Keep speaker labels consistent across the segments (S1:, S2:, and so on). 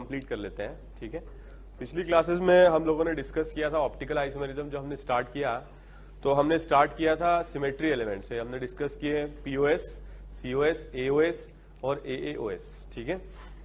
S1: Complete कर लेते हैं, ठीक है। पिछली क्लासेस में हम लोगों ने डिस्कस किया था ऑप्टिकल आइसोमेरिज्म। जो हमने स्टार्ट किया तो हमने स्टार्ट किया था सिमेट्री एलिमेंट से। हमने डिस्कस किए पीओएस, सीओएस, एओएस और एएओएस, ठीक है।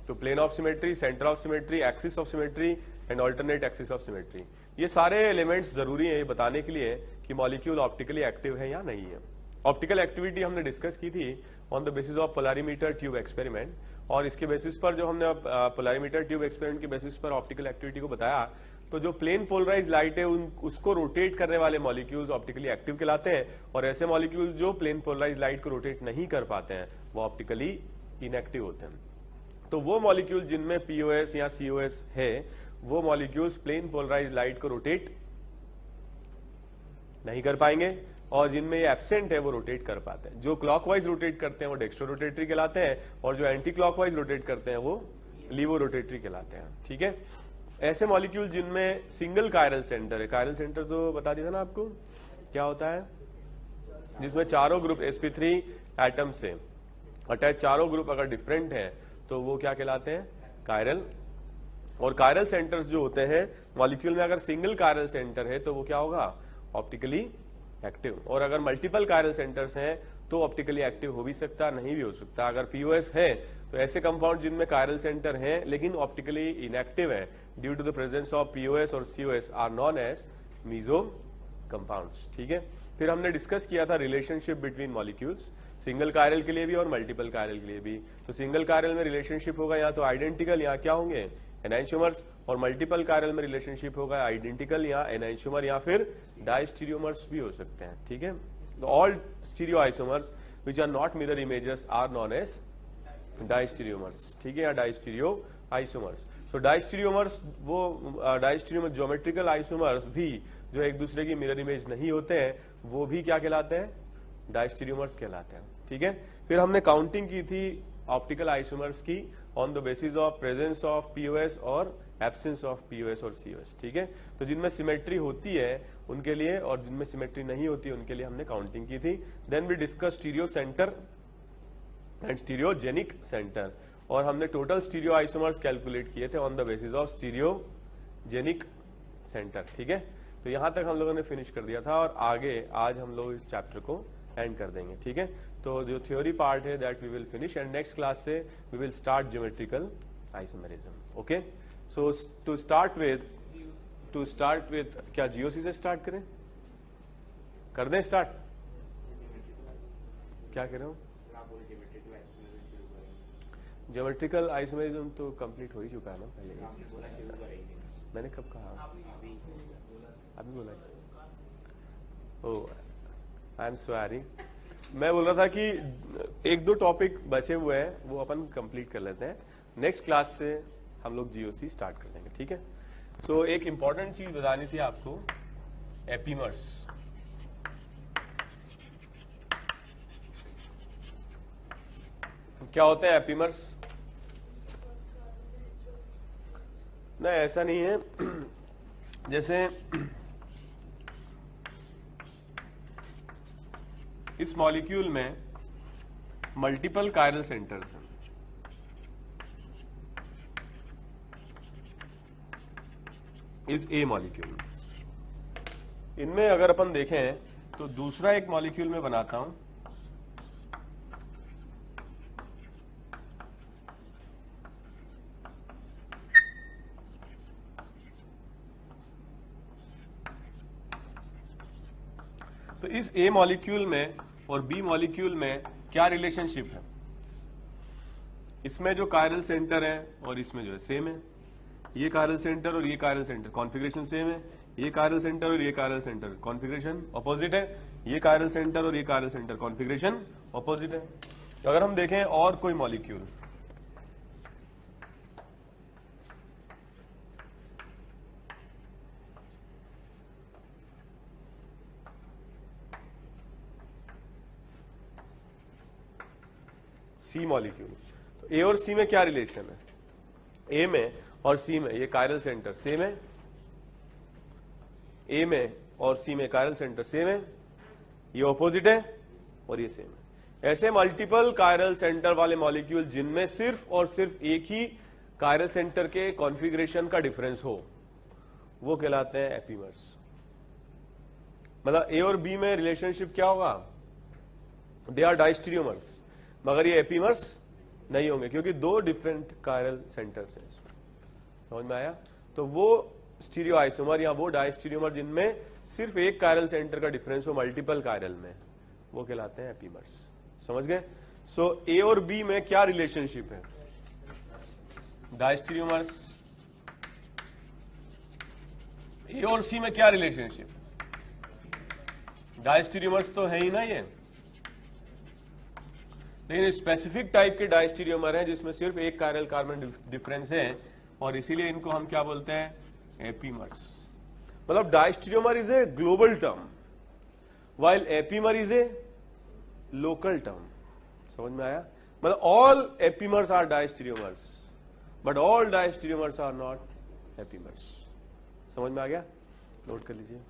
S1: तो plane of symmetry, centre of symmetry, axis of symmetry and alternate axis of symmetry, ये सारे एलिमेंट्स जरूरी है ये बताने के लिए कि मॉलिक्यूल ऑप्टिकली एक्टिव है या नहीं है। ऑप्टिकल एक्टिविटी हमने डिस्कस की थी on the basis of polarimeter tube experiment, और इसके बेसिस पर जो हमने पोलरिमीटर ट्यूब एक्सपेरिमेंट के बेसिस पर ऑप्टिकल एक्टिविटी को बताया, तो जो प्लेन पोलराइज लाइट है उसको रोटेट करने वाले मॉलिक्यूल्स ऑप्टिकली एक्टिव कहलाते हैं, और ऐसे मॉलिक्यूल जो प्लेन पोलराइज लाइट को रोटेट नहीं कर पाते हैं वो ऑप्टिकली इनएक्टिव होते हैं। तो वो मॉलिक्यूल जिनमें पीओएस या सीओएस है वो मॉलिक्यूल्स प्लेन पोलराइज लाइट को रोटेट नहीं कर पाएंगे, और जिनमें ये एब्सेंट है वो रोटेट कर पाते हैं। जो क्लॉकवाइज रोटेट करते हैं वो डेक्स्ट्रो रोटेटरी कहलाते हैं, और जो एंटी क्लॉकवाइज रोटेट करते हैं वो लीवो रोटेटरी कहलाते हैं, ठीक है। ऐसे मॉलिक्यूल जिनमें सिंगल कायरल सेंटर है, कायरल सेंटर तो बता दिया था ना आपको क्या होता है, जिसमें चारों ग्रुप sp3 एटम से अटैच चारों ग्रुप अगर डिफरेंट है तो वो क्या कहलाते हैं, कायरल। और कायरल सेंटर्स जो होते हैं मॉलिक्यूल में, अगर सिंगल कायरल सेंटर है तो वो क्या होगा, ऑप्टिकली एक्टिव। और अगर मल्टीपल कायरल सेंटर्स हैं तो ऑप्टिकली एक्टिव हो भी सकता, नहीं भी हो सकता। अगर पीओएस है तो ऐसे कंपाउंड जिनमें कायरल सेंटर हैं लेकिन ऑप्टिकली इनएक्टिव है due to the presence of POS और COS are known as meso compounds, ठीक है। फिर हमने डिस्कस किया था relationship between molecules, single chiral के लिए भी और मल्टीपल कायरल के लिए भी। तो सिंगल कायरल में रिलेशनशिप होगा या तो आइडेंटिकल या क्या होंगे, एनाइंशोमर्स, और मल्टीपल कायरल में रिलेशनशिप होगा आइडेंटिकल या एनाइंशोमर या फिर डाइस्टीरियोमर्स भी हो सकते हैं, ठीक है। तो all stereo isomers which are not mirror images are known as diastereomers, ठीक है, या डाइस्टीरियो आइसोमर्स। सो डाइस्टीरियोमर्स, वो डाइस्टीरियोमर ज्योमेट्रिकल आइसोमर्स भी जो एक दूसरे की मिरर इमेज नहीं होते हैं वो भी क्या कहलाते हैं, डाइस्टीरियोमर्स कहलाते हैं, ठीक है। फिर हमने काउंटिंग की थी ऑप्टिकल आइसोमर्स की on the basis of presence of POS और एब्सेंस ऑफ पीओएस और सीओएस, ठीक है। तो जिनमें सिमेट्री होती है उनके लिए और जिनमें सिमेट्री नहीं होती उनके लिए हमने काउंटिंग की थी। Then we discuss stereo centre and stereogenic centre, और हमने टोटल स्टीरियो आइसोमर्स कैलकुलेट किए थे on the basis of stereogenic centre, ठीक है। तो यहां तक हम लोगों ने फिनिश कर दिया था, और आगे आज हम लोग इस चैप्टर को एंड कर देंगे, ठीक है। तो जो थ्योरी पार्ट है that we will finish, and next class से we will start geometrical isomerism, okay. So to start with क्या जीओसी से स्टार्ट करें, कर दें स्टार्ट, क्या कह रहे हो, ज्योमेट्रिकल आइसोमेरिज्म तो कंप्लीट हो ही चुका है ना पहले, मैंने कब कहा, अभी बोला, ओह आई एम सॉरी। मैं बोल रहा था कि एक दो टॉपिक बचे हुए हैं वो अपन कंप्लीट कर लेते हैं, नेक्स्ट क्लास से हम लोग जीओसी स्टार्ट कर देंगे, ठीक है। सो एक इंपॉर्टेंट चीज बतानी थी आपको, एपीमर्स। क्या होते हैं एपीमर्स, नहीं ऐसा नहीं है, जैसे इस मॉलिक्यूल में मल्टीपल कायरल सेंटर्स हैं, इस ए मॉलिक्यूल में, इनमें अगर अपन देखें तो दूसरा एक मॉलिक्यूल में बनाता हूं, तो इस ए मॉलिक्यूल में और बी मॉलिक्यूल में क्या रिलेशनशिप है, इसमें जो कायरल सेंटर है और इसमें जो है सेम है, ये कायरल सेंटर और ये कायरल सेंटर कॉन्फ़िगरेशन सेम है, ये कायरल सेंटर और ये कायरल सेंटर कॉन्फ़िगरेशन ऑपोजिट है, ये कायरल सेंटर और ये कायरल सेंटर कॉन्फ़िगरेशन ऑपोजिट है। तो अगर हम देखें और कोई मॉलिक्यूल, सी मॉलिक्यूल, तो ए और सी में क्या रिलेशन है, ए में और सी में ये कायरल सेंटर सेम है, ए में और सी में कायरल सेंटर सेम है, ये ऑपोजिट है और ये सेम है। ऐसे मल्टीपल कायरल सेंटर वाले मॉलिक्यूल जिनमें सिर्फ और सिर्फ एक ही कायरल सेंटर के कॉन्फ़िगरेशन का डिफरेंस हो, वो कहलाते हैं एपीमर्स। मतलब ए और बी में रिलेशनशिप क्या होगा, दे आर डायस्टीरियोमर्स, मगर ये एपीमर्स नहीं होंगे क्योंकि दो डिफरेंट कायरल सेंटर्स हैं। समझ में आया? तो वो स्टीरियो आइसोमर या वो डायस्टीरियोमर जिनमें सिर्फ एक कायरल सेंटर का डिफरेंस हो मल्टीपल कायरल में, वो कहलाते हैं एपीमर्स। समझ गए? सो ए और बी में क्या रिलेशनशिप है, डायस्टीरियोमर्स। ए और सी में क्या रिलेशनशिप, डायस्टीरियोमर्स तो है ही ना ये, लेकिन स्पेसिफिक टाइप के डायस्टीरियोमर हैं जिसमें सिर्फ एक कायरल कार्बन डिफरेंस है और इसीलिए इनको हम क्या बोलते हैं, एपीमर्स। मतलब diastereomer is a global term while epimer is a local term. समझ में आया? मतलब all epimers are diastereomers but all diastereomers are not epimers. समझ में आ गया? नोट कर लीजिए।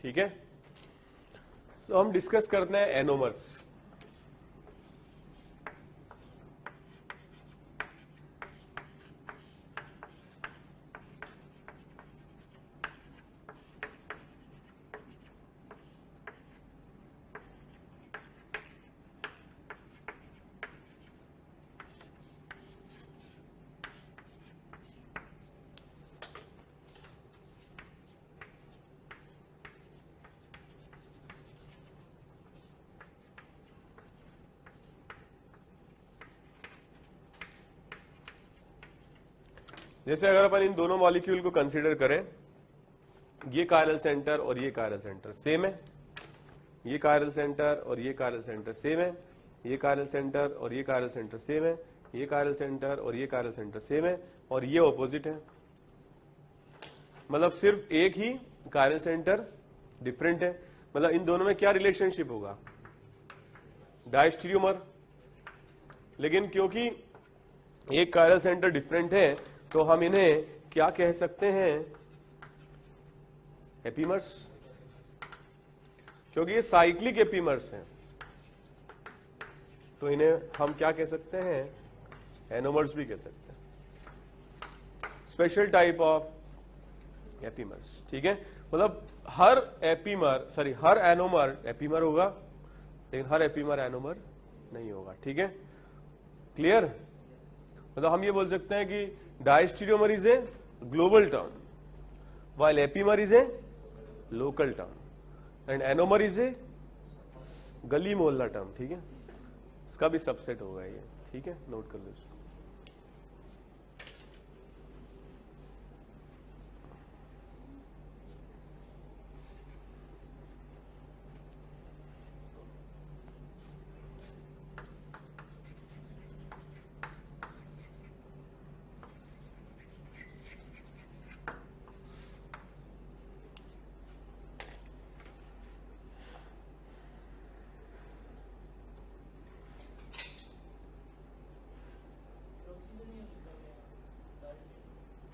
S1: ठीक है, तो हम डिस्कस करते हैं एनोमर्स। जैसे अगर अपन इन दोनों मॉलिक्यूल को कंसीडर करें, ये कायरल सेंटर और ये कायरल सेंटर सेम है, ये कायरल सेंटर और ये कायरल सेंटर सेम है, ये कायरल सेंटर और ये कायरल सेंटर सेम है, ये कायरल सेंटर और ये कायरल सेंटर सेम है, और ये ऑपोजिट है। मतलब सिर्फ एक ही कायरल सेंटर डिफरेंट है। मतलब इन दोनों में क्या रिलेशनशिप होगा, डायस्टीरियोमर। लेकिन क्योंकि एक कायरल सेंटर डिफरेंट है तो हम इन्हें क्या कह सकते हैं, एपीमर्स, क्योंकि ये साइक्लिक एपीमर्स हैं तो इन्हें हम क्या कह सकते हैं, एनोमर्स भी कह सकते हैं, स्पेशल टाइप ऑफ एपीमर्स। ठीक है, मतलब हर एनोमर एपीमर होगा लेकिन हर एपीमर एनोमर नहीं होगा। ठीक है, क्लियर? मतलब हम ये बोल सकते हैं कि diastereomer is a global term while epimer is a local term and anomer is a गली मोहल्ला टर्म। ठीक है, इसका भी सबसेट होगा ये। ठीक है, नोट कर लो।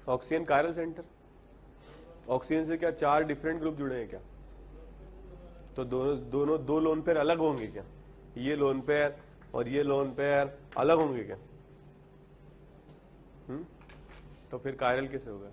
S1: Oxygen chiral centre. ऑक्सीजन से क्या 4 डिफरेंट ग्रुप जुड़े हैं क्या? तो दोनों 2 लोन पेयर अलग होंगे क्या? ये लोन पेयर और ये लोन पेयर अलग होंगे क्या? तो फिर कायरल कैसे होगा?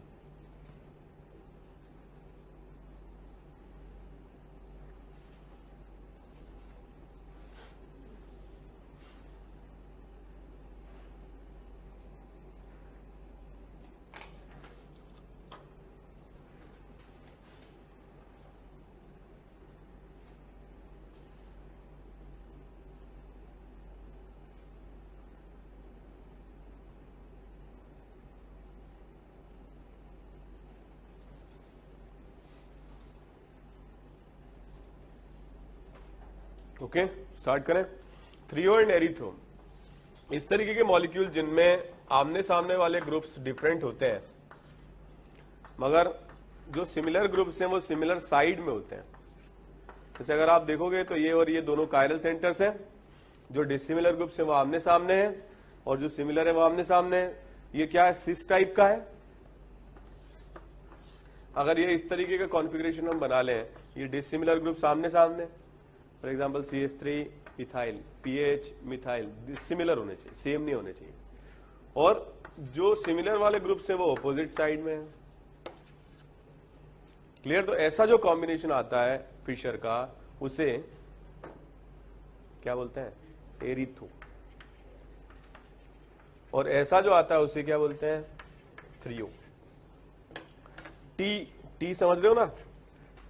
S1: ओके, स्टार्ट करें। थ्रियो एंड एरिथ्रो, इस तरीके के मॉलिक्यूल जिनमें आमने सामने वाले ग्रुप्स डिफरेंट होते हैं, मगर जो सिमिलर ग्रुप्स हैं वो सिमिलर साइड में होते हैं। जैसे अगर आप देखोगे तो ये और ये दोनों कायरल सेंटर्स हैं, जो डिसिमिलर ग्रुप्स हैं वो आमने सामने हैं, और जो सिमिलर है वो आमने सामने है। ये क्या है? सिस टाइप का है। अगर ये इस तरीके का कॉन्फ़िगरेशन हम बना लें, ये डिसिमिलर ग्रुप सामने सामने, for example CH3 ethyl, PH methyl, similar होने चाहिए, सेम नहीं होने चाहिए। और जो सिमिलर वाले ग्रुप्स हैं वो अपोजिट साइड में है। क्लियर? तो ऐसा जो कॉम्बिनेशन आता है फिशर का, उसे क्या बोलते हैं? एरिथ्रो। और ऐसा जो आता है उसे क्या बोलते हैं? थ्रियो। टी समझ रहे हो ना?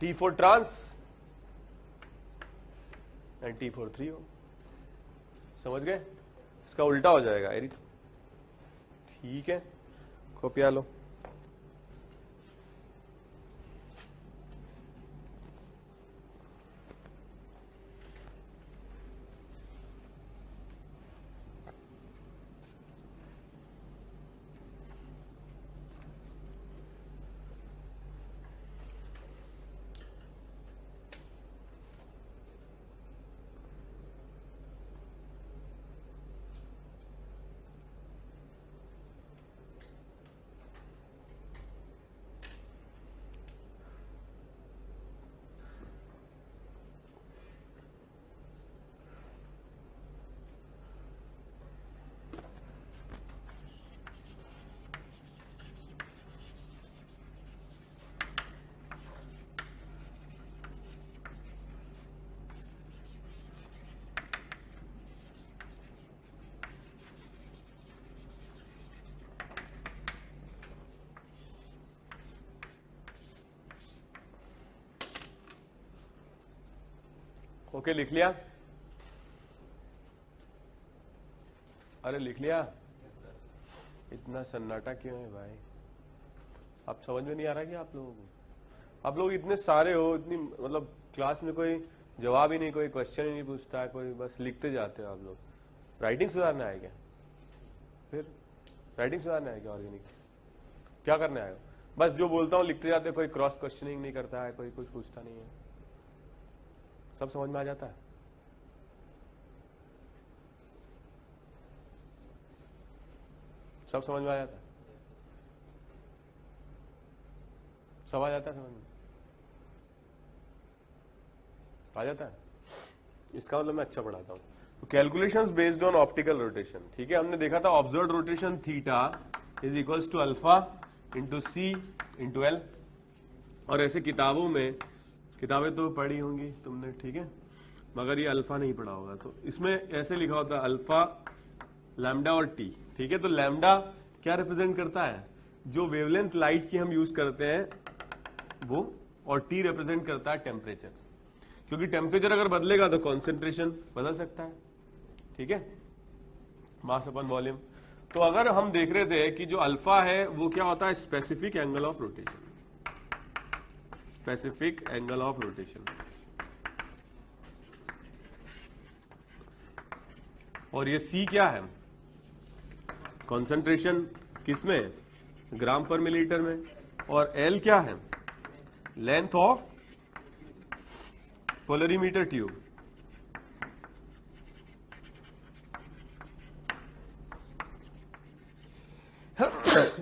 S1: T for trans and T for threo. समझ गए? इसका उल्टा हो जाएगा एरिथ्रो। ठीक है, कॉपिया लो। ओके, लिख लिया? अरे लिख लिया? इतना सन्नाटा क्यों है भाई? आप समझ में नहीं आ रहा कि आप लोगों को? आप लोग इतने सारे हो, इतनी मतलब क्लास में कोई जवाब ही नहीं, कोई क्वेश्चन ही नहीं पूछता है, कोई बस लिखते जाते हो आप लोग। राइटिंग सुधारना है क्या? फिर राइटिंग सुधारना है क्या? ऑर्गेनिक क्या करने आए हो? बस जो बोलता हूँ लिखते जाते हो, कोई क्रॉस क्वेश्चनिंग नहीं करता है, कोई कुछ पूछता नहीं है। सब समझ में आ जाता है? सब समझ में आ जाता है? सब आ जाता है समझ में? आ जाता है? इसका मतलब मैं अच्छा पढ़ाता हूं। तो calculations based on optical rotation, ठीक है? हमने देखा था observed rotation theta is equals to alpha into C into L. और ऐसे किताबों में, किताबें तो पढ़ी होंगी तुमने, ठीक है, मगर ये अल्फा नहीं पढ़ा होगा। तो इसमें ऐसे लिखा होता है अल्फा, लैम्डा और टी, ठीक है? तो लैम्डा क्या रिप्रेजेंट करता है? जो वेवलेंथ लाइट की हम यूज करते हैं वो, और टी रिप्रेजेंट करता है टेम्परेचर, क्योंकि टेम्परेचर अगर बदलेगा तो कॉन्सेंट्रेशन बदल सकता है, ठीक है? मास अपन वॉल्यूम। तो अगर हम देख रहे थे कि जो अल्फा है वो क्या होता है? Specific angle of rotation, specific angle of rotation. और ये सी क्या है? कंसंट्रेशन किसमें? ग्राम पर मिलीलीटर में। और एल क्या है? Length of polarimeter tube.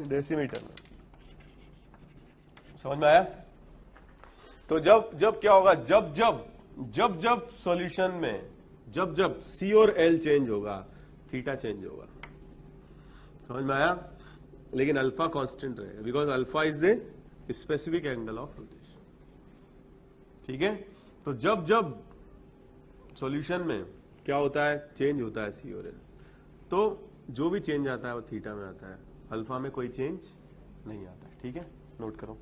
S1: Decimetre में। समझ में आया? तो जब जब क्या होगा, जब जब जब जब सॉल्यूशन में जब जब सी और एल चेंज होगा, थीटा चेंज होगा। समझ में आया? लेकिन अल्फा कांस्टेंट रहेगा, because alpha is a specific angle of rotation. ठीक है? तो जब जब सॉल्यूशन में क्या होता है, चेंज होता है सी और एल, तो जो भी चेंज आता है वो थीटा में आता है, अल्फा में कोई चेंज नहीं आता है। ठीक है, नोट करो।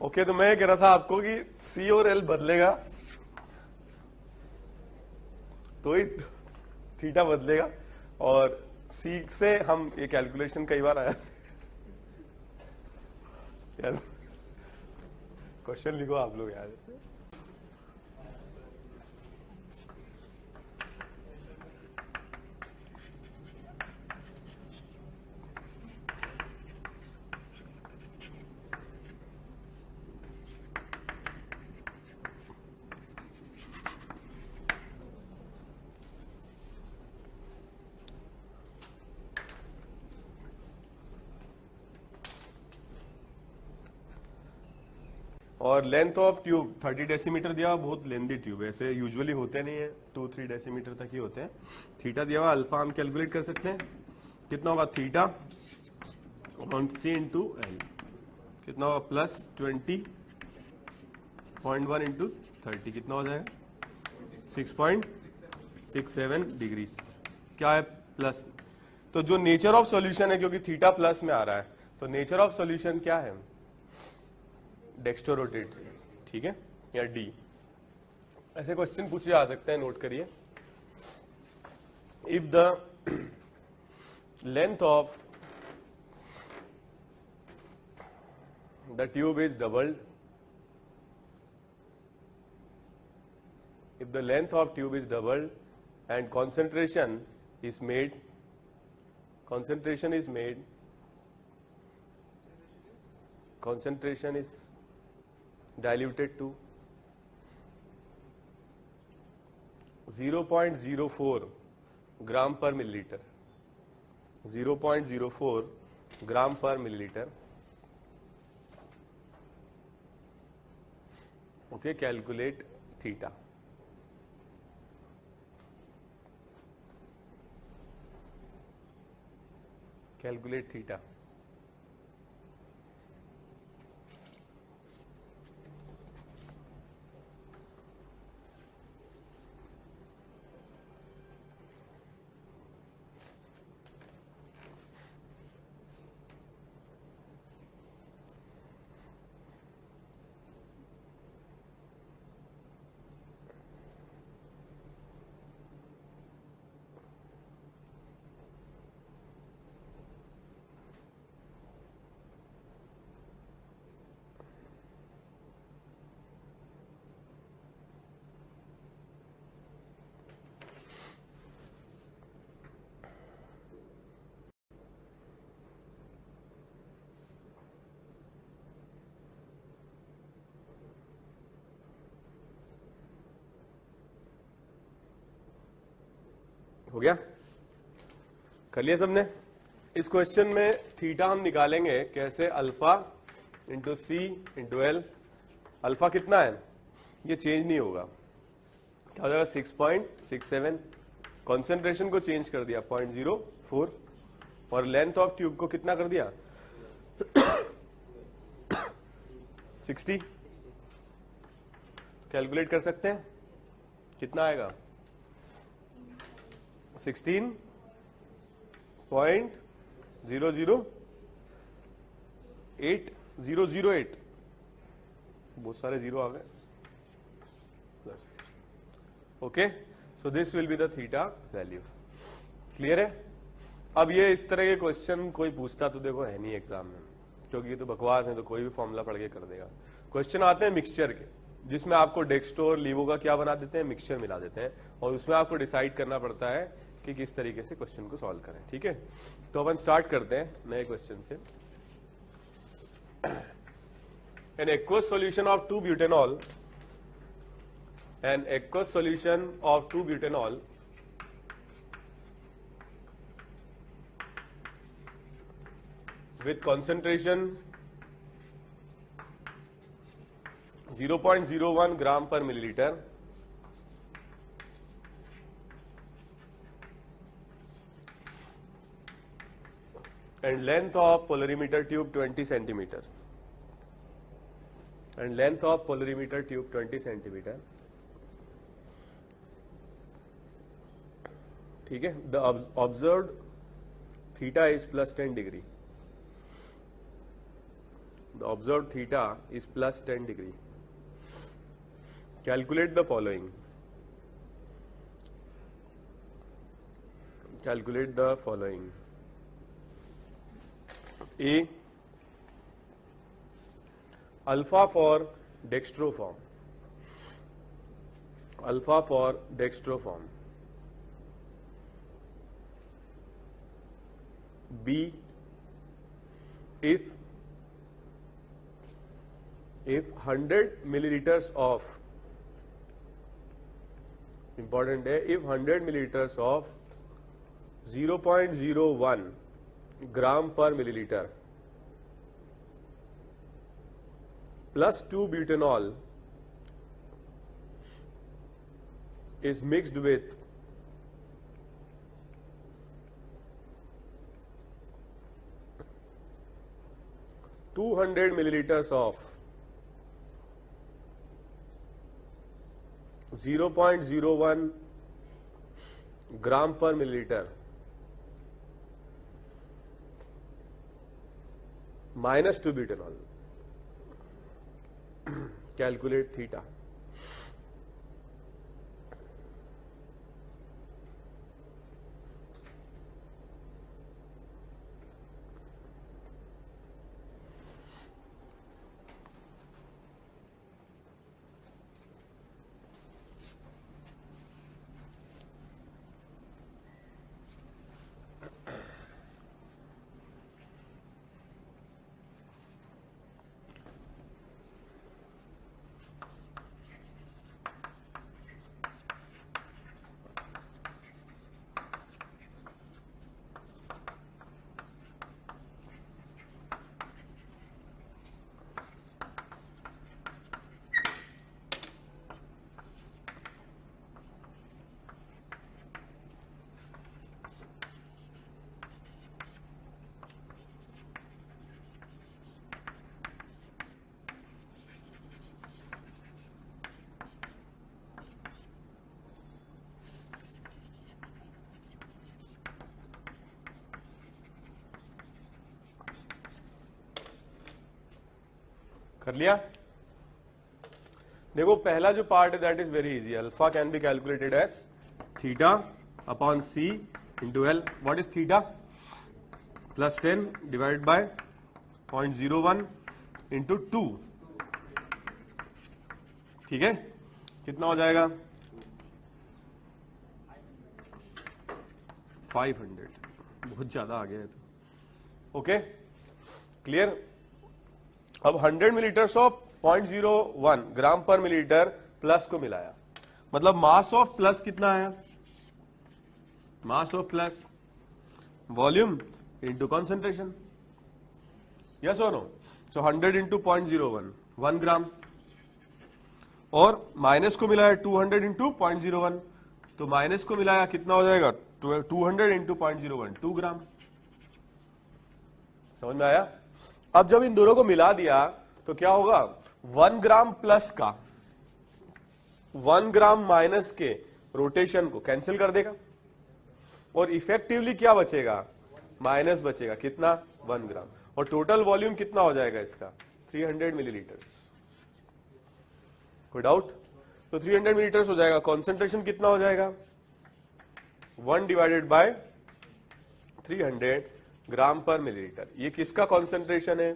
S1: ओके, तो मैं कह रहा था आपको कि सी और एल बदलेगा तो ही थीटा बदलेगा, और सी से हम ये कैलकुलेशन कई बार आया। यार क्वेश्चन लिखो आप लोग यार। और लेंथ ऑफ ट्यूब 30 डेसीमीटर दिया, बहुत लेंथी ट्यूब है, ऐसे यूजुअली होते नहीं है, 2-3 डेसीमीटर तक ही होते हैं। थीटा दिया हुआ, अल्फा हम कैलकुलेट कर सकते हैं, कितना होगा theta on C into L, कितना होगा प्लस 20.1 इंटू 30, कितना हो जाएगा 6.67 डिग्री। क्या है प्लस, तो जो नेचर ऑफ सॉल्यूशन है, क्योंकि थीटा प्लस में आ रहा है, तो नेचर ऑफ सॉल्यूशन क्या है, डेक्स्ट्रोरोटेटरी। ठीक है, या डी। ऐसे क्वेश्चन पूछे जा सकते हैं, नोट करिए। If the length of the tube is doubled, if the length of tube is doubled and concentration is made diluted to 0.04 gram per milliliter, 0.04 gram per milliliter. Okay, calculate theta. Calculate theta. हो गया, कर लिया सबने। इस question में theta हम निकालेंगे कैसे, alpha into C into L. Alpha कितना है, ये चेंज नहीं होगा, क्या हो जाएगा 6.67। कॉन्सेंट्रेशन को चेंज कर दिया 0.04, और लेंथ ऑफ ट्यूब को कितना कर दिया 60। कैलकुलेट कर सकते हैं कितना आएगा 16.008008, बहुत सारे जीरो आ गए। Okay, so this will be the theta value. Clear है? अब ये इस तरह के क्वेश्चन कोई पूछता तो देखो है नहीं एग्जाम में, क्योंकि ये तो बकवास है, तो कोई भी फॉर्मूला पढ़ के कर देगा। क्वेश्चन आते हैं मिक्सचर के, जिसमें आपको डेक्स्ट्रो और लीवो का क्या बना देते हैं, मिक्सचर मिला देते हैं, और उसमें आपको डिसाइड करना पड़ता है कि किस तरीके से क्वेश्चन को सॉल्व करें। ठीक है, तो अपन स्टार्ट करते हैं नए क्वेश्चन से। An aqueous solution of 2 butanol, an aqueous solution of 2 butanol with concentration 0.01 gram per milliliter and length of polarimeter tube 20 centimeter and length of polarimeter tube 20 centimeter. ठीक है, the observed theta is plus 10 degree, the observed theta is plus 10 degree. Calculate the following, calculate the following. A, alpha for dextroform, alpha for dextroform. B, if 100 milliliters of, important है, if 100 milliliters of 0.01 gram per milliliter plus 2 butanol is mixed with 200 milliliters of 0.01 gram per milliliter minus 2 butanol, calculate theta. कर लिया। देखो पहला जो part है that is very easy, alpha can be calculated as theta upon C into L. What is theta? Plus 10 divide by 0.01 into 2। ठीक है, कितना हो जाएगा? 500, बहुत ज्यादा आ गया है तो। Okay, clear. अब 100 मिलीलीटर्स ऑफ 0.01 ग्राम पर मिलीलीटर प्लस को मिलाया, मतलब मास ऑफ प्लस कितना आया? Mass of plus volume into concentration, yes और नो? सो 100 इंटू 0.01 1 ग्राम, और माइनस को मिलाया 200 इंटू 0.01, तो माइनस को मिलाया कितना हो जाएगा? 200 इंटू 0.01 2 ग्राम। समझ में आया? अब जब इन दोनों को मिला दिया तो क्या होगा? 1 ग्राम प्लस का 1 ग्राम माइनस के रोटेशन को कैंसिल कर देगा, और इफेक्टिवली क्या बचेगा? माइनस बचेगा। कितना? 1 ग्राम। और टोटल वॉल्यूम कितना हो जाएगा इसका? 300 मिलीलीटर्स। कोई डाउट? तो 300 मिलीलीटर्स हो जाएगा। कॉन्सेंट्रेशन कितना हो जाएगा? 1 डिवाइडेड बाय 300 ग्राम पर मिलीलीटर। ये किसका कॉन्सेंट्रेशन है?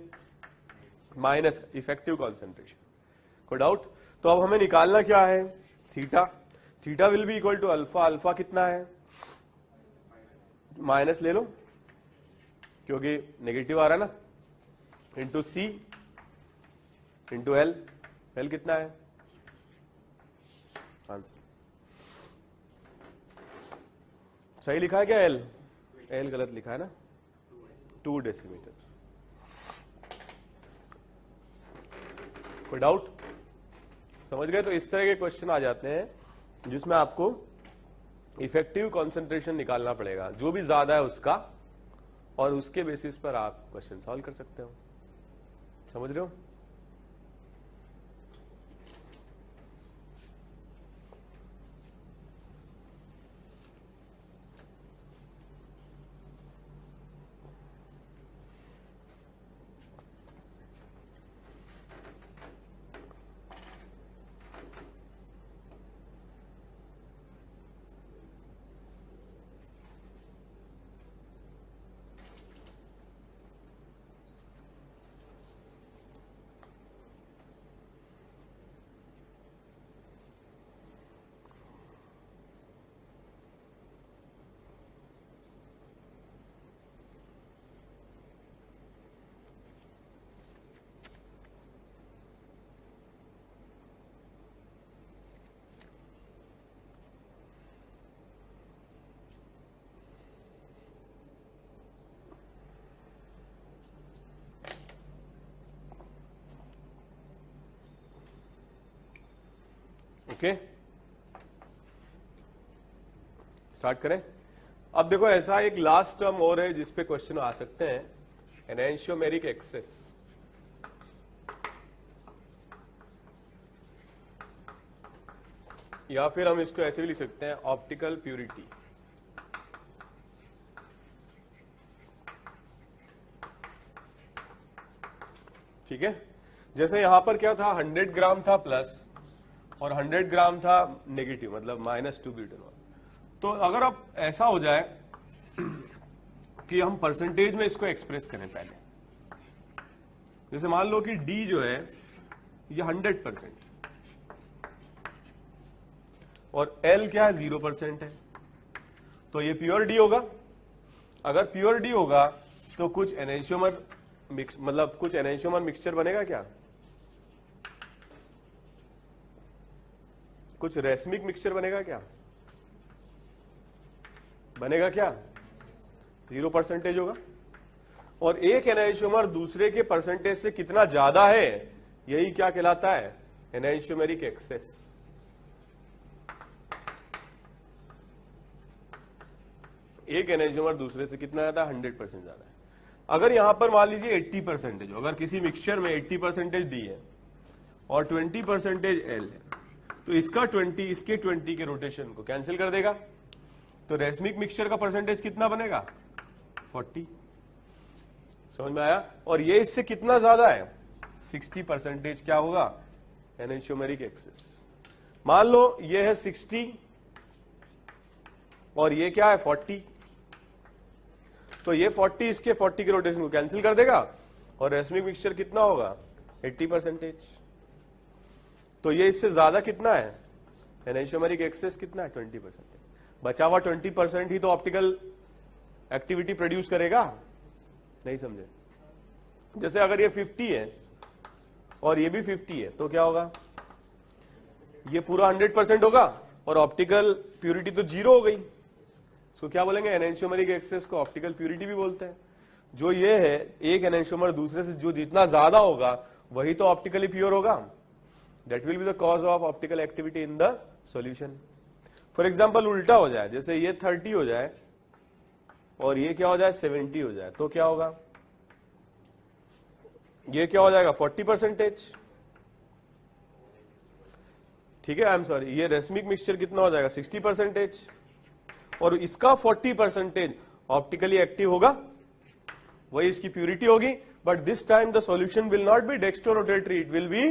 S1: Minus effective concentration. कोई डाउट? तो अब हमें निकालना क्या है, theta. Theta will be equal to alpha. Alpha कितना है, माइनस ले लो क्योंकि नेगेटिव आ रहा है ना, into C into L. L कितना है, आंसर सही लिखा है क्या, एल एल गलत लिखा है ना, 2 डेसीमीटर। कोई डाउट, समझ गए। तो इस तरह के क्वेश्चन आ जाते हैं जिसमें आपको इफेक्टिव कंसंट्रेशन निकालना पड़ेगा, जो भी ज्यादा है उसका, और उसके बेसिस पर आप क्वेश्चन सॉल्व कर सकते हो। समझ रहे हो। ओके, स्टार्ट करें। अब देखो ऐसा एक लास्ट टर्म और है जिसपे क्वेश्चन आ सकते हैं, एनेंशियोमेरिक एक्सेस। या फिर हम इसको ऐसे भी लिख सकते हैं, ऑप्टिकल प्यूरिटी। ठीक है, जैसे यहां पर क्या था, 100 ग्राम था प्लस और 100 ग्राम था नेगेटिव, मतलब -2 ब्यूटेनॉल। तो अगर अब ऐसा हो जाए कि हम परसेंटेज में इसको एक्सप्रेस करें पहले, जैसे मान लो कि D जो है ये 100% और L क्या है, 0% है, तो ये प्योर D होगा। अगर प्योर D होगा तो कुछ एनेंशियोमर मिक्स, मतलब कुछ एनेंशियोमर मिक्सचर बनेगा क्या, कुछ रेसमिक मिक्सचर बनेगा क्या, बनेगा क्या, 0% होगा। और एक एनेंशियोमर दूसरे के परसेंटेज से कितना ज्यादा है, यही क्या कहलाता है, एनेंशियोमेरिक एक्सेस। एक एनेंशियोमर दूसरे से कितना ज्यादा, 100% ज्यादा है। अगर यहां पर मान लीजिए 80% हो, अगर किसी मिक्सचर में 80% दी है और 20% एल है, तो इसका 20 इसके 20 के रोटेशन को कैंसिल कर देगा, तो रेसमिक मिक्सचर का परसेंटेज कितना बनेगा, 40। समझ में आया। और ये इससे कितना ज्यादा है, 60% क्या होगा, एनेंशियोमेरिक एक्सेस। मान लो ये है 60 और ये क्या है 40, तो ये 40 इसके 40 के रोटेशन को कैंसिल कर देगा और रेसमिक मिक्सचर कितना होगा, 80%। तो ये इससे ज्यादा कितना है, एनेंशियोमेरिक एक्सेस कितना है, 20%। बचा हुआ 20% ही तो ऑप्टिकल एक्टिविटी प्रोड्यूस करेगा, नहीं समझे। जैसे अगर ये 50 है और ये भी 50 है तो क्या होगा, ये पूरा 100% होगा और ऑप्टिकल प्यूरिटी तो 0 हो गई। इसको क्या बोलेंगे, एनेंशियोमेरिक एक्सेस को ऑप्टिकल प्यूरिटी भी बोलते हैं। जो ये है, एक एनेंशियोमर दूसरे से जो जितना ज्यादा होगा वही तो ऑप्टिकली प्योर होगा। That will be the cause of optical activity in the solution. For example उल्टा हो जाए, जैसे ये 30 हो जाए और ये क्या हो जाए, 70 हो जाए, तो क्या होगा, ये क्या हो जाएगा, 40%। ठीक है, आई एम सॉरी, ये रेसमिक मिक्सचर कितना हो जाएगा, 60%, और इसका 40% ऑप्टिकली एक्टिव होगा, वही इसकी प्यूरिटी होगी। But this time the solution will not be dextro rotatory, it will be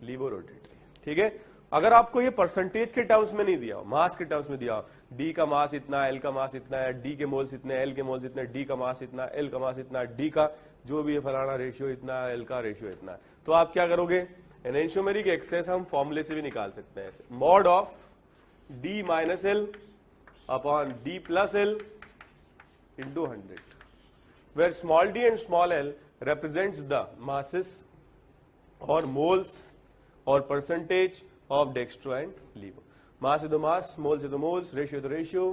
S1: levo rotatory. ठीक है, अगर आपको ये परसेंटेज के टर्म्स में नहीं दिया हो, मास के टर्म्स में दिया हो, डी का मास इतना, एल का मास इतना है, डी के मोल्स इतने, एल के मोल्स इतने, डी का मास इतना, एल का मास इतना, डी का जो भी है फलाना रेशियो इतना, एल का रेशियो इतना है, तो आप क्या करोगे, एनेंशियोमेरिक एक्सेस हम फॉर्मूले से भी निकाल सकते हैं ऐसे, mod of D minus L upon D plus L into 100, where small D and small L represents the masses or moles or percentage of dextro and levo. मास है तो मास, मोल से तो मोल्स, रेशियो तो रेशियो,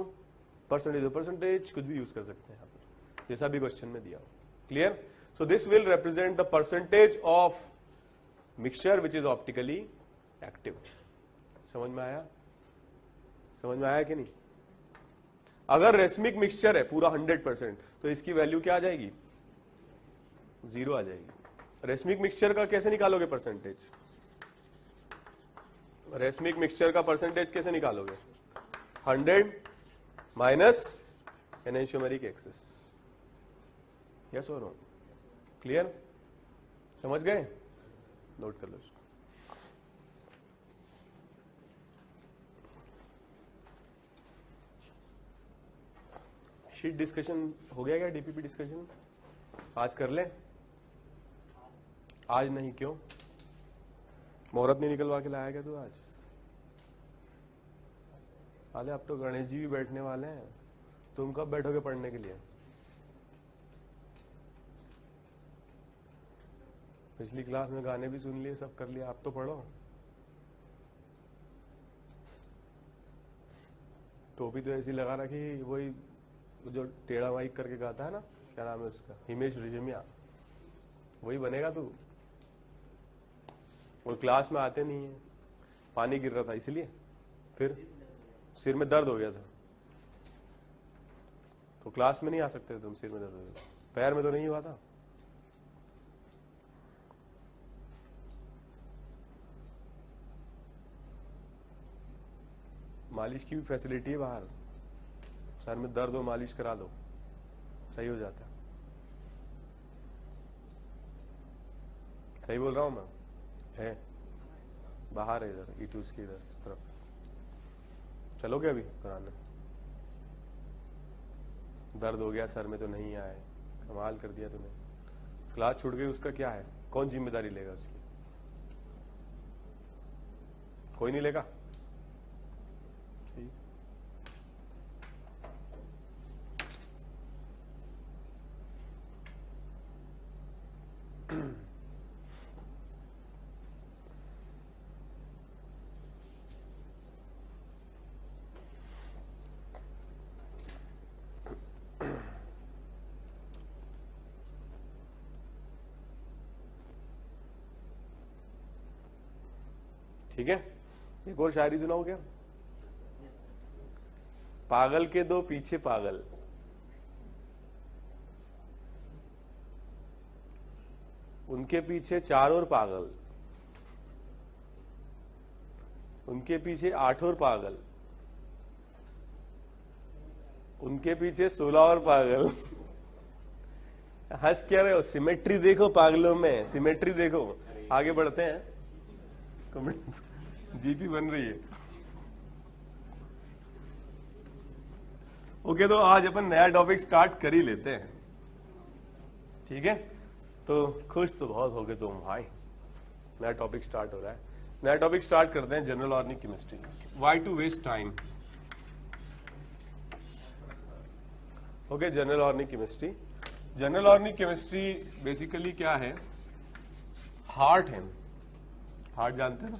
S1: परसेंटेज तो percentage, कुछ भी use कर सकते हैं यहाँ पर, जैसा भी क्वेश्चन में दिया हो. Clear? So this will represent the percentage of mixture which is optically active. समझ में आया? समझ में आया कि नहीं? अगर रेसमिक मिक्सचर है पूरा 100%, तो इसकी वैल्यू क्या आ जाएगी? 0 आ जाएगी. रेसमिक मिक्सचर का कैसे निकालोगे परसेंटेज? रेसमिक मिक्सचर का परसेंटेज कैसे निकालोगे? 100 माइनस एनेंशियोमेरिक एक्सेस. यस और नो? क्लियर? समझ गए? नोट कर लो इसको. शीट डिस्कशन हो गया क्या? डीपीपी डिस्कशन आज कर ले? आज नहीं, क्यों? मुहूर्त नहीं निकलवा के लाया क्या तू आज? अरे अब तो गणेश जी भी बैठने वाले हैं, तुम कब बैठोगे पढ़ने के लिए? पिछली क्लास में गाने भी सुन लिए, सब कर लिया, अब तो पढ़ो. टोपी तो ऐसी लगा रखी, वही जो टेढ़ा माइक करके गाता है ना, क्या नाम है उसका? हिमेश रेशमिया. वही बनेगा तू. वो क्लास में आते नहीं है, पानी गिर रहा था इसलिए, फिर सिर में दर्द हो गया था, तो क्लास में नहीं आ सकते तुम. सिर में दर्द हो गया, पैर में तो नहीं हुआ था. मालिश की भी फैसिलिटी है बाहर. सर में दर्द हो, मालिश करा दो, सही हो जाता है. सही बोल रहा हूं मैं? है बाहर है, इधर ईटूस की इधर इस तरफ. चलोगे अभी कराने? दर्द हो गया सर में तो नहीं आए, कमाल कर दिया तूने. क्लास छूट गई, उसका क्या है? कौन जिम्मेदारी लेगा उसकी? कोई नहीं लेगा. ठीक है, एक और शायरी सुनाओ क्या? पागल के दो पीछे पागल, उनके पीछे 4 और पागल, उनके पीछे 8 और पागल, उनके पीछे 16 और पागल. हंस क्या रहे हो? सिमेट्री देखो पागलों में, सिमेट्री देखो. आगे बढ़ते हैं. जीपी बन रही है. ओके, तो आज अपन नया टॉपिक स्टार्ट कर ही लेते हैं. ठीक है, तो खुश तो बहुत हो गए तुम भाई. नया टॉपिक स्टार्ट हो रहा है. नया टॉपिक स्टार्ट करते हैं, general organic chemistry. Why to waste time? Okay, general organic chemistry. General organic chemistry basically क्या है? हार्ट है. हार्ट जानते हैं ना?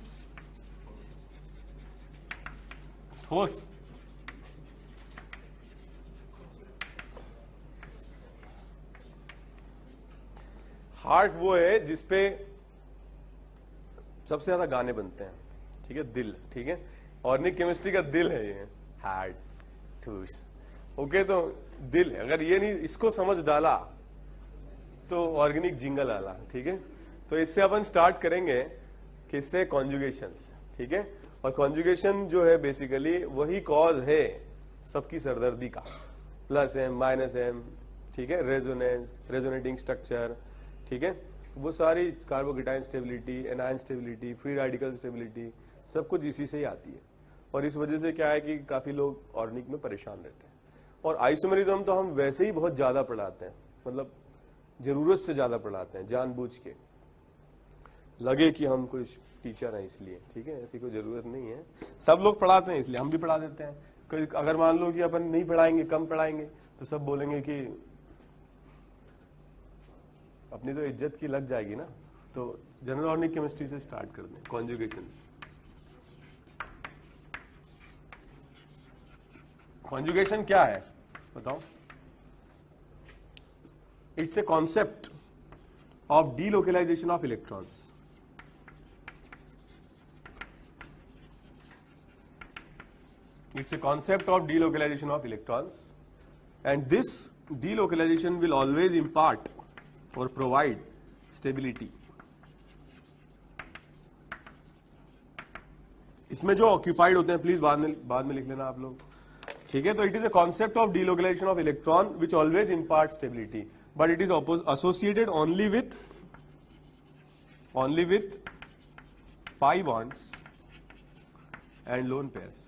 S1: ठोस. हार्ट वो है जिसपे सबसे ज्यादा गाने बनते हैं. ठीक है, दिल. ठीक है, ऑर्गेनिक केमिस्ट्री का दिल है ये, हार्ट, ठोस. ओके, तो दिल है. अगर ये नहीं, इसको समझ डाला तो ऑर्गेनिक जिंगल आला. ठीक है, तो इससे अपन स्टार्ट करेंगे किससे? कॉन्जुगेशंस. ठीक है, और कॉन्जुगेशन जो है बेसिकली वही कॉज है सबकी सरदर्दी का. Plus M minus M. ठीक है, रेजोनेंस, रेजोनेटिंग स्ट्रक्चर. ठीक है, वो सारी carbocation stability, anion stability, free radical stability, सब कुछ इसी से ही आती है. और इस वजह से क्या है कि काफी लोग ऑर्गेनिक में परेशान रहते हैं. और आइसोमेरिज्म तो हम वैसे ही बहुत ज्यादा पढ़ाते हैं, मतलब जरूरत से ज्यादा पढ़ाते हैं जानबूझ के. लगे कि हम कोई टीचर हैं इसलिए, ठीक है, ऐसी कोई जरूरत नहीं है। सब लोग पढ़ाते हैं इसलिए हम भी पढ़ा देते हैं। अगर मान लो कि अपन नहीं पढ़ाएंगे, कम पढ़ाएंगे, तो सब बोलेंगे कि अपनी तो इज्जत की लग जाएगी ना। तो जनरल ऑर्गेनिक केमिस्ट्री से स्टार्ट कर दें, कॉन्जुगेशंस। कॉन्जुगेशन क्या है बताओ? It's a concept of delocalization of electrons. It's a concept of delocalization of electrons, and this delocalization will always impart or provide stability. इसमें जो ऑक्यूपाइड होते हैं प्लीज बाद में लिख लेना आप लोग, ठीक है। तो it is a concept of delocalization of electron which always impart stability, but it is associated only with pi bonds and lone pairs.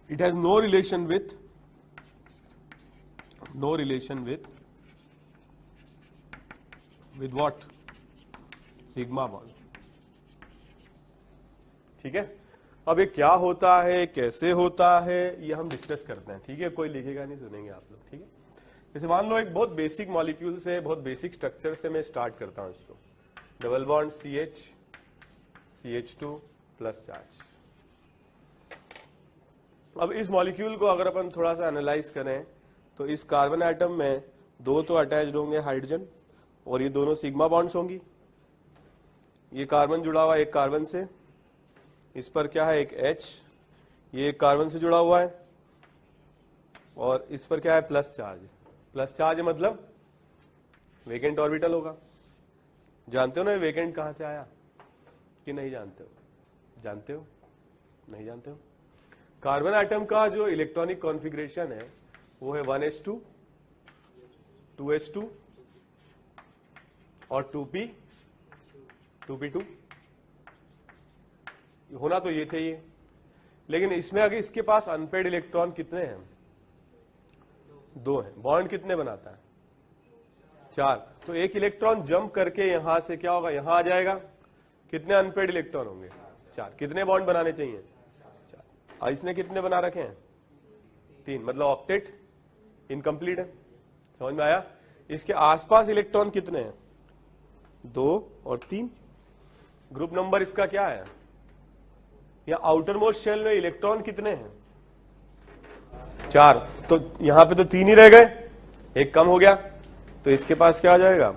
S1: It has no relation with what? Sigma bond. ठीक है. अब ये क्या होता है, कैसे होता है, ये हम डिस्कस करते हैं, ठीक है. कोई लिखेगा नहीं, सुनेंगे आप लोग, ठीक है. जैसे मान लो एक बहुत बेसिक मॉलिक्यूल से, बहुत बेसिक स्ट्रक्चर से मैं स्टार्ट करता हूं इसको. Double bond CH2 plus charge. अब इस मॉलिक्यूल को अगर अपन थोड़ा सा एनालाइज करें तो इस कार्बन एटम में दो तो अटैच्ड होंगे हाइड्रोजन, और ये दोनों सिग्मा बॉन्ड्स होंगी. ये कार्बन जुड़ा हुआ है एक कार्बन से, इस पर क्या है एक H, ये एक कार्बन से जुड़ा हुआ है, और इस पर क्या है प्लस चार्ज. प्लस चार्ज मतलब वेकेंट ऑर्बिटल होगा. जानते हो ना वेकेंट कहां से आया कि नहीं जानते हो? जानते हो? नहीं जानते हो? कार्बन एटम का जो इलेक्ट्रॉनिक कॉन्फ़िगरेशन है वो है 1s2, 2s2 और 2p2. होना तो ये चाहिए, लेकिन इसमें अगर इसके पास अनपेड इलेक्ट्रॉन कितने हैं? 2 हैं. बॉन्ड कितने बनाता है? 4. तो एक इलेक्ट्रॉन जंप करके यहां से क्या होगा, यहां आ जाएगा. कितने अनपेड इलेक्ट्रॉन होंगे? 4. कितने बॉन्ड बनाने चाहिए? 4. इसने कितने बना रखे हैं? 3. मतलब ऑक्टेट इनकम्प्लीट है. समझ में आया? इसके आसपास इलेक्ट्रॉन कितने हैं? 2 और 3. ग्रुप नंबर इसका क्या है? या आउटर मोस्ट शेल में इलेक्ट्रॉन कितने हैं? 4. तो यहां पे तो 3 ही रह गए, एक कम हो गया, तो इसके पास क्या आ जाएगा?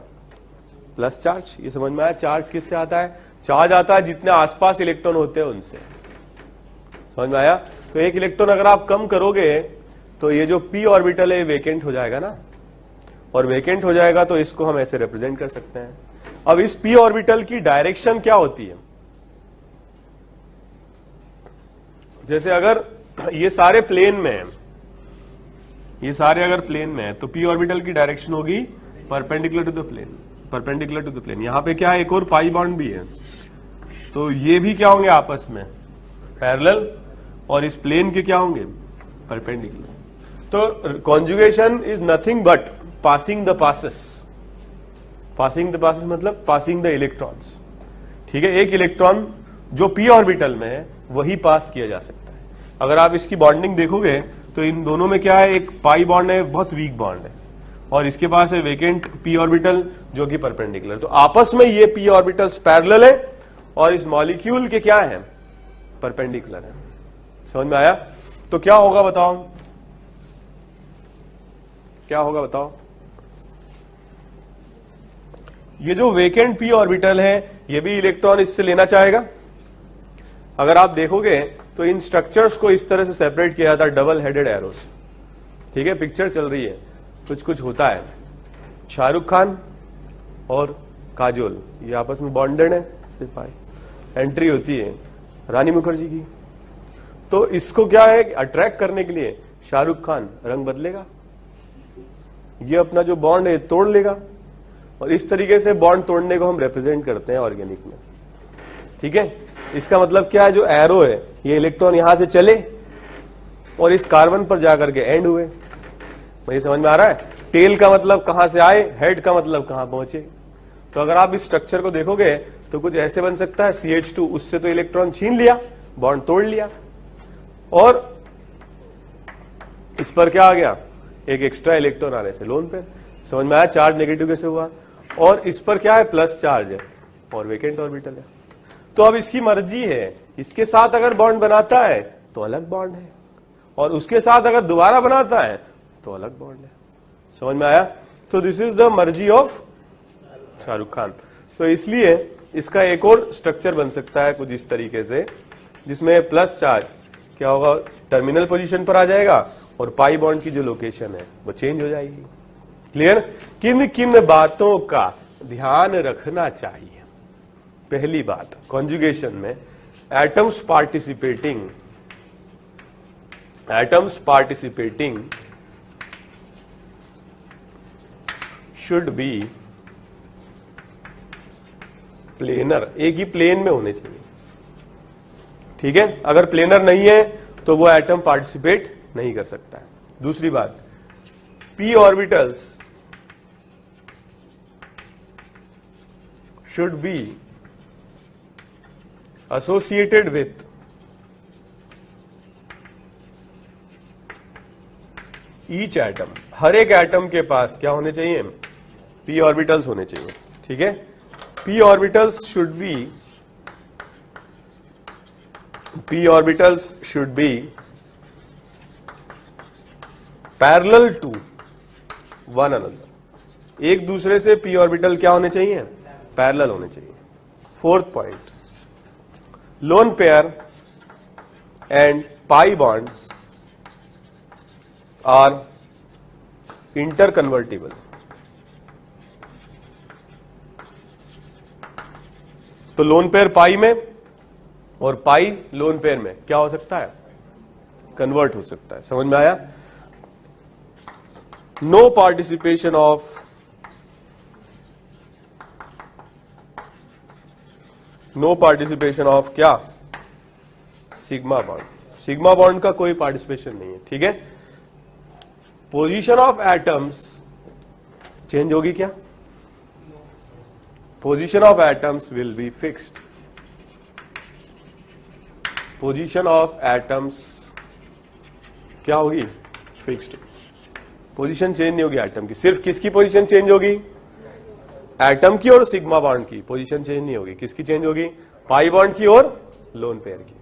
S1: Plus charge. ये समझ में आया? चार्ज किससे आता है? चार्ज आता है जितने आसपास इलेक्ट्रॉन होते हैं उनसे. समझ में आया? तो एक इलेक्ट्रॉन अगर आप कम करोगे तो ये जो p ऑर्बिटल है वेकेंट हो जाएगा ना, और वेकेंट हो जाएगा तो इसको हम ऐसे रिप्रेजेंट कर सकते हैं. अब इस p ऑर्बिटल की डायरेक्शन क्या होती है? जैसे अगर ये सारे प्लेन में है, ये सारे अगर प्लेन में है तो p ऑर्बिटल की डायरेक्शन होगी perpendicular to the plane. Perpendicular to the plane. यहां पे क्या है, एक और पाई बॉन्ड भी है, तो ये भी क्या होंगे आपस में? पैरेलल. और इस प्लेन के क्या होंगे? परपेंडिकुलर. तो conjugation is nothing but passing the passes. Passing the passes मतलब पासिंग द इलेक्ट्रॉन्स. ठीक है. एक इलेक्ट्रॉन जो p ऑर्बिटल में है वही पास किया जा सकता है. अगर आप इसकी बॉन्डिंग देखोगे तो इन दोनों में क्या है, एक पाई बॉन्ड है, बहुत वीक बॉन्ड है, और इसके पास है वेकेंट p ऑर्बिटल जो कि परपेंडिकुलर. तो आपस में ये p ऑर्बिटल्स पैरेलल है और इस मॉलिक्यूल के क्या है? परपेंडिकुलर है. समझ में आया? तो क्या होगा बताओ? क्या होगा बताओ? ये जो वेकेंट p ऑर्बिटल है ये भी इलेक्ट्रॉन इससे लेना चाहेगा. अगर आप देखोगे तो इन स्ट्रक्चर्स को इस तरह से सेपरेट किया जाता है डबल हेडेड एरोस. ठीक है. पिक्चर चल रही है, कुछ कुछ होता है. शाहरुख खान और काजोल ये आपस में बॉन्डेड है, सिपाही. एंट्री होती है रानी मुखर्जी की. तो इसको क्या है, अट्रैक्ट करने के लिए शाहरुख खान रंग बदलेगा, ये अपना जो बॉन्ड है तोड़ लेगा, और इस तरीके से बॉन्ड तोड़ने को हम रिप्रेजेंट करते हैं ऑर्गेनिक में. ठीक है. इसका मतलब क्या है, जो एरो है ये इलेक्ट्रॉन यहां से चले और इस कार्बन पर जाकर के एंड हुए. मुझे समझ में आ रहा है? टेल का मतलब कहां से आए, हेड का मतलब कहां पहुंचे. तो अगर आप इस स्ट्रक्चर को देखोगे तो कुछ ऐसे बन सकता है, CH2 उससे तो इलेक्ट्रॉन छीन लिया, बॉन्ड तोड़ लिया, और इस पर क्या आ गया, एक एक्स्ट्रा इलेक्ट्रॉन आने से लोन पेयर। समझ में आया चार्ज नेगेटिव कैसे हुआ। और इस पर क्या है, प्लस चार्ज है और वेकेंट ऑर्बिटल है। तो अब इसकी मर्जी है, इसके साथ अगर बॉन्ड बनाता है तो अलग बॉन्ड है, और उसके साथ अगर दोबारा बनाता है तो अलग बॉन्ड है। समझ में आया। तो दिस इज द मर्जी ऑफ शाहरुख खान। तो इसलिए इसका एक और स्ट्रक्चर बन सकता है कुछ इस तरीके से, जिसमें प्लस चार्ज क्या होगा, टर्मिनल पोजीशन पर आ जाएगा और पाई बॉन्ड की जो लोकेशन है वो चेंज हो जाएगी। क्लियर। किन किन बातों का ध्यान रखना चाहिए। पहली बात, कॉन्जुगेशन में atoms participating should be planar, एक ही प्लेन में होने चाहिए। ठीक है, अगर प्लेनर नहीं है तो वो एटम पार्टिसिपेट नहीं कर सकता है। दूसरी बात, p orbitals should be associated with each atom, हर एक एटम के पास क्या होने चाहिए, p ऑर्बिटल्स होने चाहिए। ठीक है, p orbitals should be parallel to one another, एक दूसरे से p ऑर्बिटल क्या होने चाहिए, पैरेलल होने चाहिए। Fourth point, lone pair and pi bonds are interconvertible. तो लोन पेयर पाई में और पाई लोन पेयर में क्या हो सकता है, कन्वर्ट हो सकता है। समझ में आया। नो पार्टिसिपेशन ऑफ क्या, सिग्मा बॉन्ड, सिग्मा बॉन्ड का कोई पार्टिसिपेशन नहीं है। ठीक है, पोजीशन ऑफ एटम्स चेंज होगी क्या, position of atoms will be fixed, position of atoms क्या होगी, फिक्स्ड। पोजीशन चेंज नहीं होगी एटम की, सिर्फ किसकी पोजीशन चेंज होगी, एटम की और सिग्मा बॉन्ड की पोजीशन चेंज नहीं होगी। किसकी चेंज होगी, पाई बॉन्ड की और लोन पेयर की।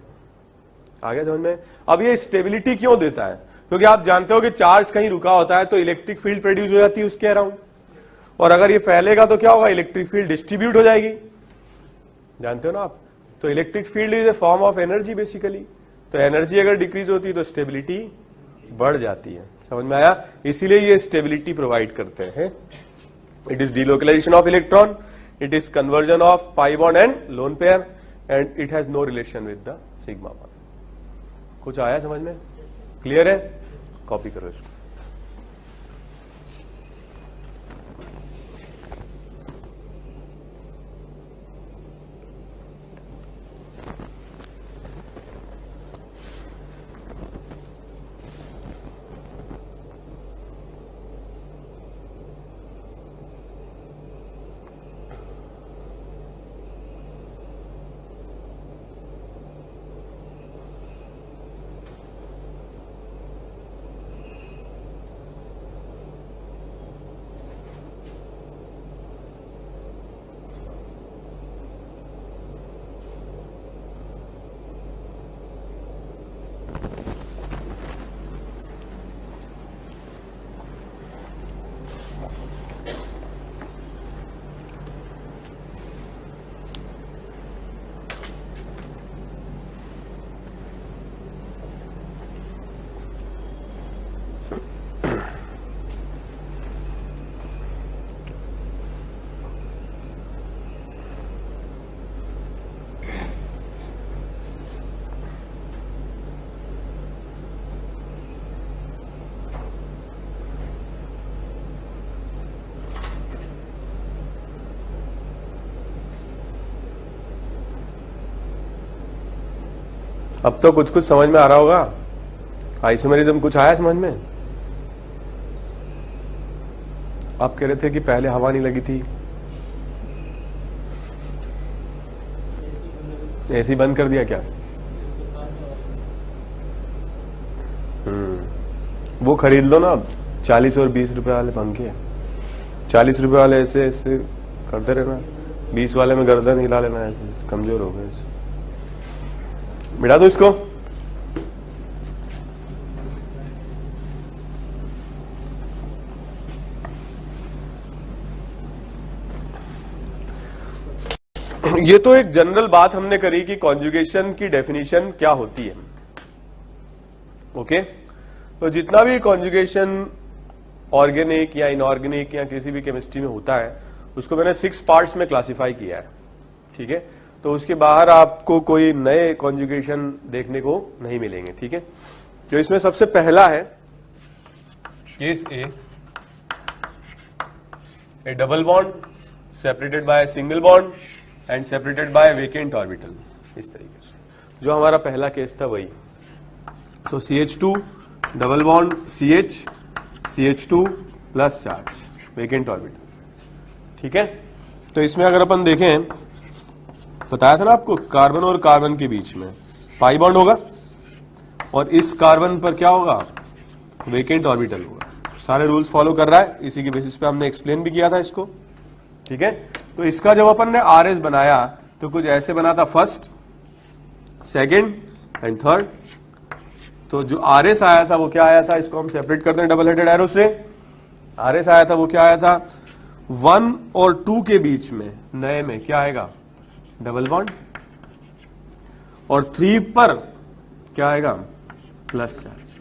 S1: आगे समझ में। अब ये स्टेबिलिटी क्यों देता है, क्योंकि आप जानते हो कि चार्ज कहीं रुका होता है तो इलेक्ट्रिक फील्ड प्रोड्यूस हो जाती है उसके अराउंड, और अगर ये फैलेगा तो क्या होगा, इलेक्ट्रिक फील्ड डिस्ट्रीब्यूट हो जाएगी। जानते हो ना आप। तो electric field is a form of energy basically. तो एनर्जी अगर डिक्रीज होती है तो स्टेबिलिटी बढ़ जाती है। समझ में आया। इसीलिए ये स्टेबिलिटी प्रोवाइड करते हैं। It is delocalization of electron, it is conversion of pi bond and lone pair, and it has no relation with the sigma bond. कुछ आया समझ में, क्लियर है। कॉपी करो इसको। अब तो कुछ कुछ समझ में आ रहा होगा। आइसोमेरिज्म कुछ आया समझ में। आप कह रहे थे कि पहले हवा नहीं लगी थी, एसी बंद कर दिया क्या? वो खरीद लो ना अब, 40 और 20 रुपए वाले पंखे। 40 रुपए वाले ऐसे ऐसे करते रहना, 20 वाले में गर्दन हिला लेना, ऐसे कमजोर हो गए। मिटा दो इसको। ये तो एक जनरल बात हमने करी कि कॉन्जुगेशन की डेफिनेशन क्या होती है। ओके, तो जितना भी कॉन्जुगेशन ऑर्गेनिक या इनऑर्गेनिक या किसी भी केमिस्ट्री में होता है उसको मैंने 6 पार्ट्स में क्लासिफाई किया है। ठीक है, तो उसके बाहर आपको कोई नए कॉन्जुगेशन देखने को नहीं मिलेंगे। ठीक है, तो इसमें सबसे पहला है case A double bond separated by single bond and separated by vacant orbital. इस तरीके से जो हमारा पहला केस था वही। सो CH2 double bond CH2 plus charge vacant orbital. ठीक है, तो इसमें अगर अपन देखें, बताया था ना आपको, कार्बन और कार्बन के बीच में पाई बॉन्ड होगा और इस कार्बन पर क्या होगा, वेकेंट ऑर्बिटल होगा। सारे रूल्स फॉलो कर रहा है, इसी के बेसिस पे हमने एक्सप्लेन भी किया था इसको। ठीक है, तो इसका जब अपन ने RS बनाया तो कुछ ऐसे बना था, फर्स्ट, सेकेंड एंड थर्ड। तो जो RS आया था वो क्या आया था, इसको हम सेपरेट करते हैं डबल हेडेड एरो से। RS आया था वो क्या आया था, 1 और 2 के बीच में नए में क्या आएगा, डबल बॉन्ड, और 3 पर क्या आएगा, प्लस चार्ज।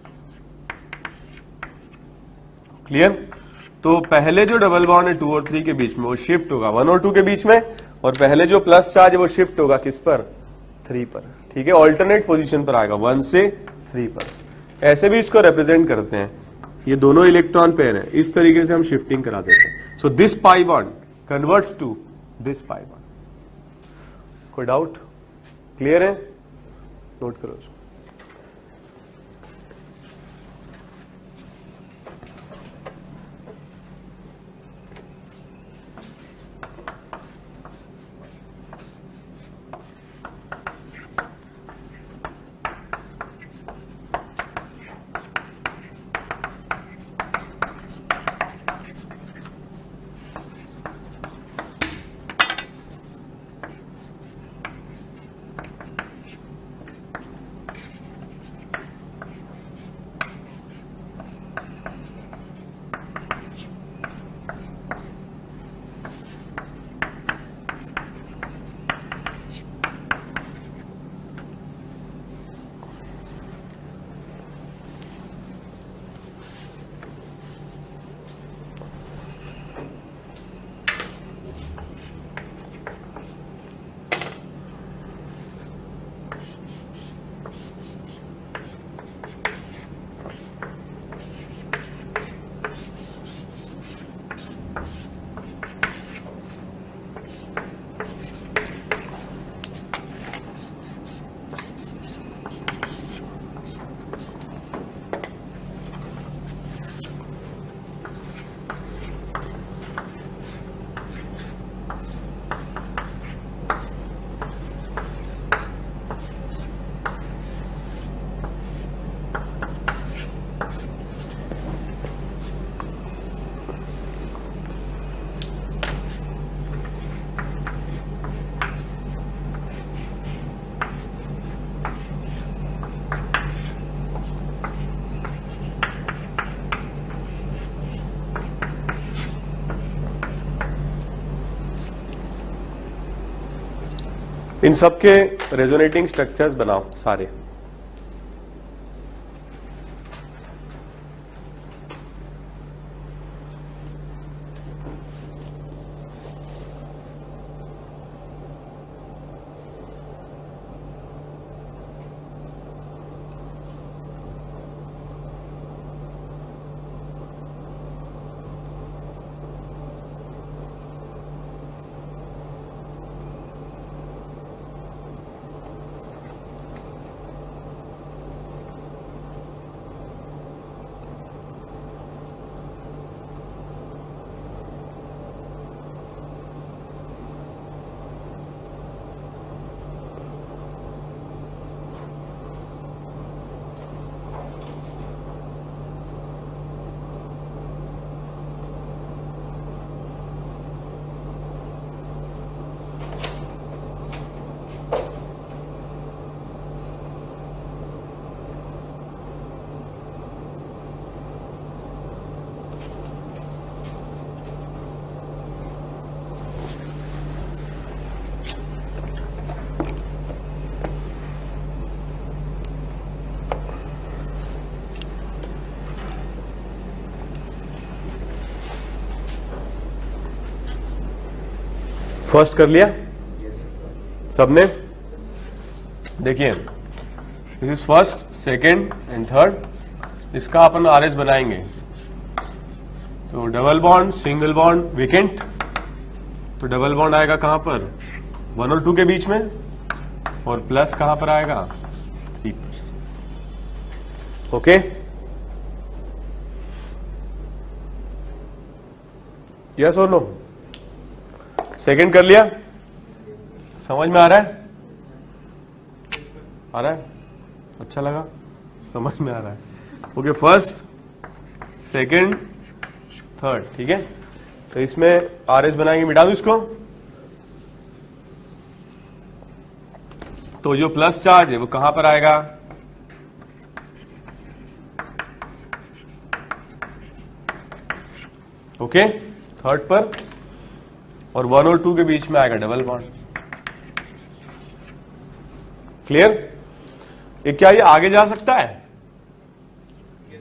S1: क्लियर? तो पहले जो डबल बॉन्ड है 2 और 3 के बीच में वो शिफ्ट होगा 1 और 2 के बीच में, और पहले जो प्लस चार्ज है वो शिफ्ट होगा किस पर, 3 पर। ठीक है, ऑल्टरनेट पोजीशन पर आएगा 1 से 3 पर। ऐसे भी इसको रिप्रेजेंट करते हैं, ये दोनों इलेक्ट्रॉन पेयर है, इस तरीके से हम शिफ्टिंग करा देते हैं। So this pi bond converts to this pi bond. कोई डाउट? क्लियर है? नोट करो इसको। इन सबके रेजोनेटिंग स्ट्रक्चर्स बनाओ सारे। फर्स्ट कर लिया सबने? देखिए this is first, second and third. इसका अपन आरएस बनाएंगे तो डबल बॉन्ड, सिंगल बॉन्ड, वीकेंट। तो डबल बॉन्ड आएगा कहां पर? 1 और 2 के बीच में, और प्लस कहां पर आएगा? 3 पर। ओके, यस और नो? सेकंड कर लिया? समझ में आ रहा है? आ रहा है? अच्छा लगा? समझ में आ रहा है? Okay, first, second, third. ठीक है, तो इसमें आरएस बनाएंगे। मिटा दो इसको। तो जो प्लस चार्ज है वो कहां पर आएगा? ओके, थर्ड पर, और 1 और 2 के बीच में आएगा डबल बॉन्ड। क्लियर? ये क्या ये आगे जा सकता है?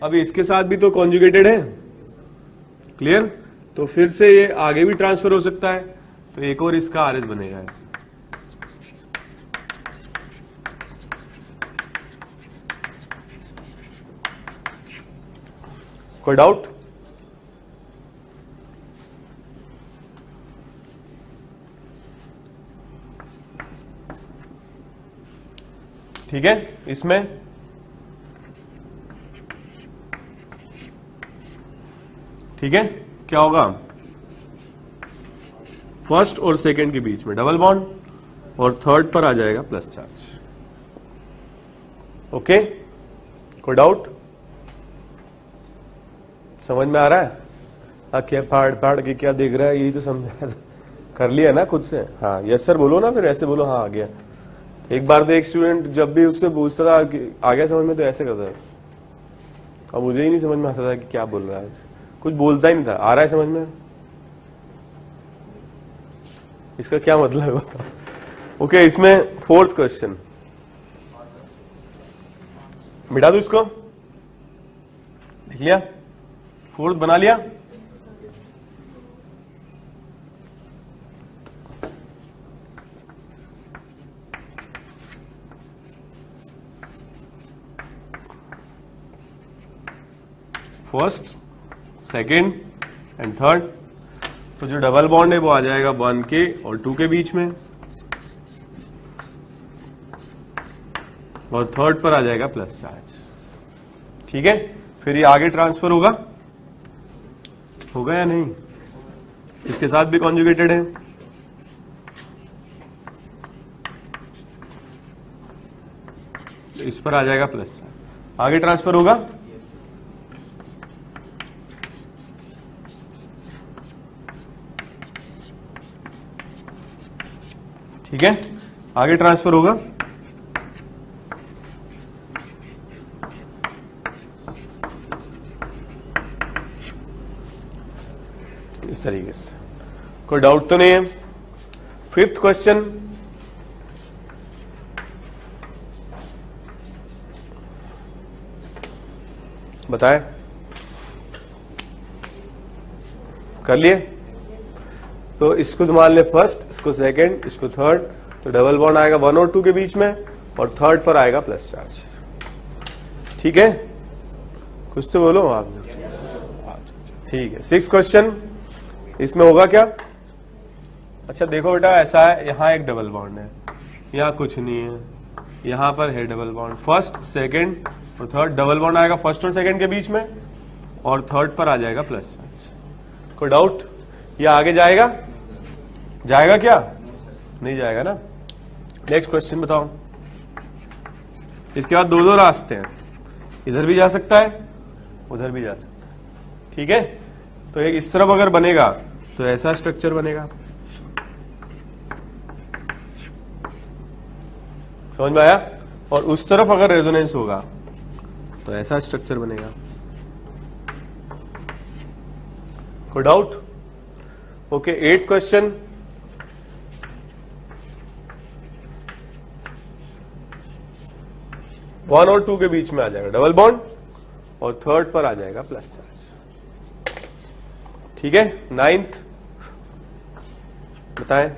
S1: अभी इसके साथ भी तो कॉन्जुगेटेड है। क्लियर? तो फिर से ये आगे भी ट्रांसफर हो सकता है, तो एक और इसका आरएस बनेगा ऐसे। कोई डाउट? ठीक है, इसमें ठीक है, क्या होगा? फर्स्ट और सेकंड के बीच में डबल बॉन्ड, और थर्ड पर आ जाएगा प्लस चार्ज। ओके, कोई डाउट? समझ में आ रहा है? क्या फाड़ के क्या देख रहा है? यही तो समझा कर लिया ना खुद से? हाँ, यस सर बोलो ना, फिर ऐसे बोलो हाँ आ गया। एक बार तो एक स्टूडेंट जब भी उससे पूछता था कि आ गया समझ में, तो ऐसे करता था। अब मुझे ही नहीं समझ में आता था कि क्या बोल रहा है, कुछ बोलता ही नहीं था। आ रहा है समझ में? इसका क्या मतलब है बताओ। ओके, इसमें फोर्थ क्वेश्चन, मिटा दो इसको। लिख लिया? फोर्थ बना लिया? First, second and third. तो जो डबल बॉन्ड है वो आ जाएगा 1 के और 2 के बीच में, और थर्ड पर आ जाएगा प्लस चार्ज। ठीक है, फिर ये आगे ट्रांसफर होगा या नहीं? इसके साथ भी कॉन्जुगेटेड है। इस पर आ जाएगा प्लस चार्ज, आगे ट्रांसफर होगा। ठीक है, आगे ट्रांसफर होगा। इस तरीके से। कोई डाउट तो नहीं है? फिफ्थ क्वेश्चन, बताएं। कर लिए? तो इसको तो मान ले फर्स्ट, इसको सेकंड, इसको थर्ड। तो डबल बॉन्ड आएगा 1 और 2 के बीच में, और थर्ड पर आएगा प्लस चार्ज। ठीक है, कुछ तो बोलो आप। ठीक है, सिक्स क्वेश्चन, इसमें होगा क्या? अच्छा देखो बेटा, ऐसा है, यहां एक डबल बॉन्ड है, यहां कुछ नहीं है, यहां पर है डबल बॉन्ड। फर्स्ट, सेकंड और थर्ड, डबल बॉन्ड आएगा फर्स्ट और सेकंड के बीच में, और थर्ड पर आ जाएगा प्लस चार्ज। कोई डाउट? ये आगे जाएगा? जाएगा क्या? नहीं जाएगा ना। नेक्स्ट क्वेश्चन बताओ। इसके बाद दो रास्ते हैं, इधर भी जा सकता है, उधर भी जा सकता है। ठीक है, तो एक इस तरफ अगर बनेगा तो ऐसा स्ट्रक्चर बनेगा। समझ में आया? और उस तरफ अगर रेजोनेंस होगा तो ऐसा स्ट्रक्चर बनेगा। कोई doubt? Okay, 8th question, one और 2 के बीच में आ जाएगा डबल बॉन्ड, और थर्ड पर आ जाएगा प्लस चार्ज। ठीक है, 9th बताएं।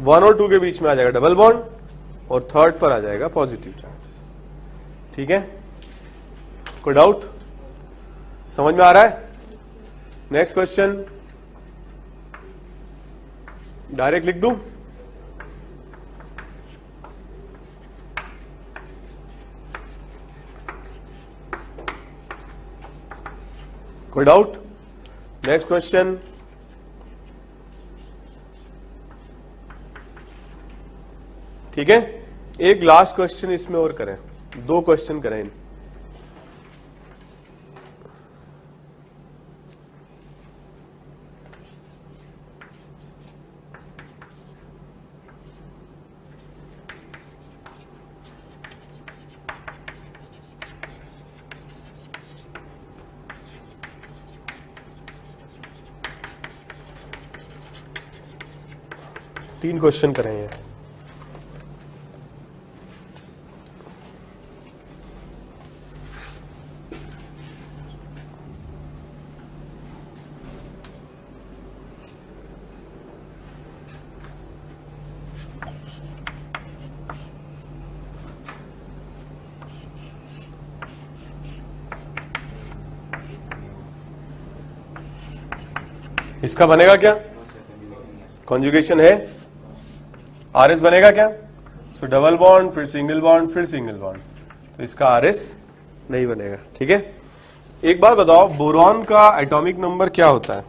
S1: 1 और 2 के बीच में आ जाएगा डबल बॉन्ड और थर्ड पर आ जाएगा पॉजिटिव चार्ज। ठीक है, कोई डाउट? समझ में आ रहा है? नेक्स्ट क्वेश्चन डायरेक्ट लिख दूं? कोई डाउट? नेक्स्ट क्वेश्चन, ठीक है, एक लास्ट क्वेश्चन इसमें और करें, 2 क्वेश्चन करें। तीन क्वेश्चन करेंगे। इसका बनेगा क्या? कॉन्जुगेशन है, आरएस बनेगा क्या? सो डबल बॉन्ड, फिर सिंगल बॉन्ड, फिर सिंगल बॉन्ड, तो इसका आरएस नहीं बनेगा। ठीक है, एक बात बताओ, बोरॉन का एटॉमिक नंबर क्या होता है?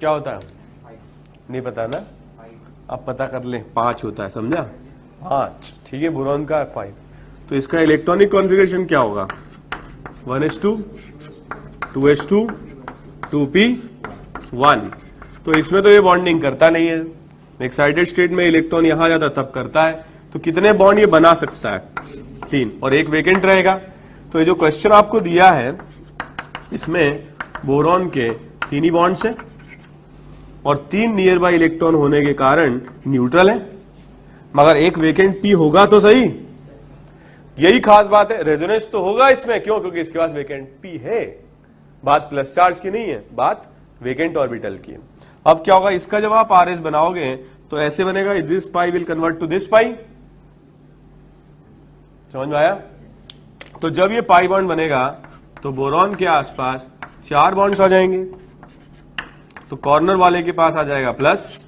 S1: क्या होता है? 5। नहीं पता ना? 5। अब पता कर ले, 5 होता है, समझा? 5। ठीक है, बोरॉन का 5। तो इसका इलेक्ट्रॉनिक कॉन्फ़िगरेशन क्या होगा? 1s2 2s2 2p1। तो इसमें तो ये बॉन्डिंग करता नहीं है, एक्साइटेड स्टेट में इलेक्ट्रॉन यहां जाता तब करता है। तो कितने बॉन्ड ये बना सकता है? 3, और एक वेकेंट रहेगा। तो ये जो क्वेश्चन आपको दिया है इसमें बोरॉन के 3 ही बॉन्ड्स हैं और 3 नियर बाय इलेक्ट्रॉन होने के कारण न्यूट्रल है, मगर एक वेकेंट पी होगा तो सही। यही खास बात है, रेजोनेंस तो होगा इसमें, क्यों? क्योंकि इसके पास वेकेंट पी है। बात प्लस चार्ज की नहीं है, बात वेकेंट ऑर्बिटल की है। अब क्या होगा, इसका जब आप आरएस बनाओगे तो ऐसे बनेगा, this pi will convert to this pi. समझ में आया? तो जब ये पाई बॉन्ड बनेगा तो बोरॉन के आसपास 4 बॉन्ड्स आ जाएंगे। तो कॉर्नर वाले के पास आ जाएगा प्लस,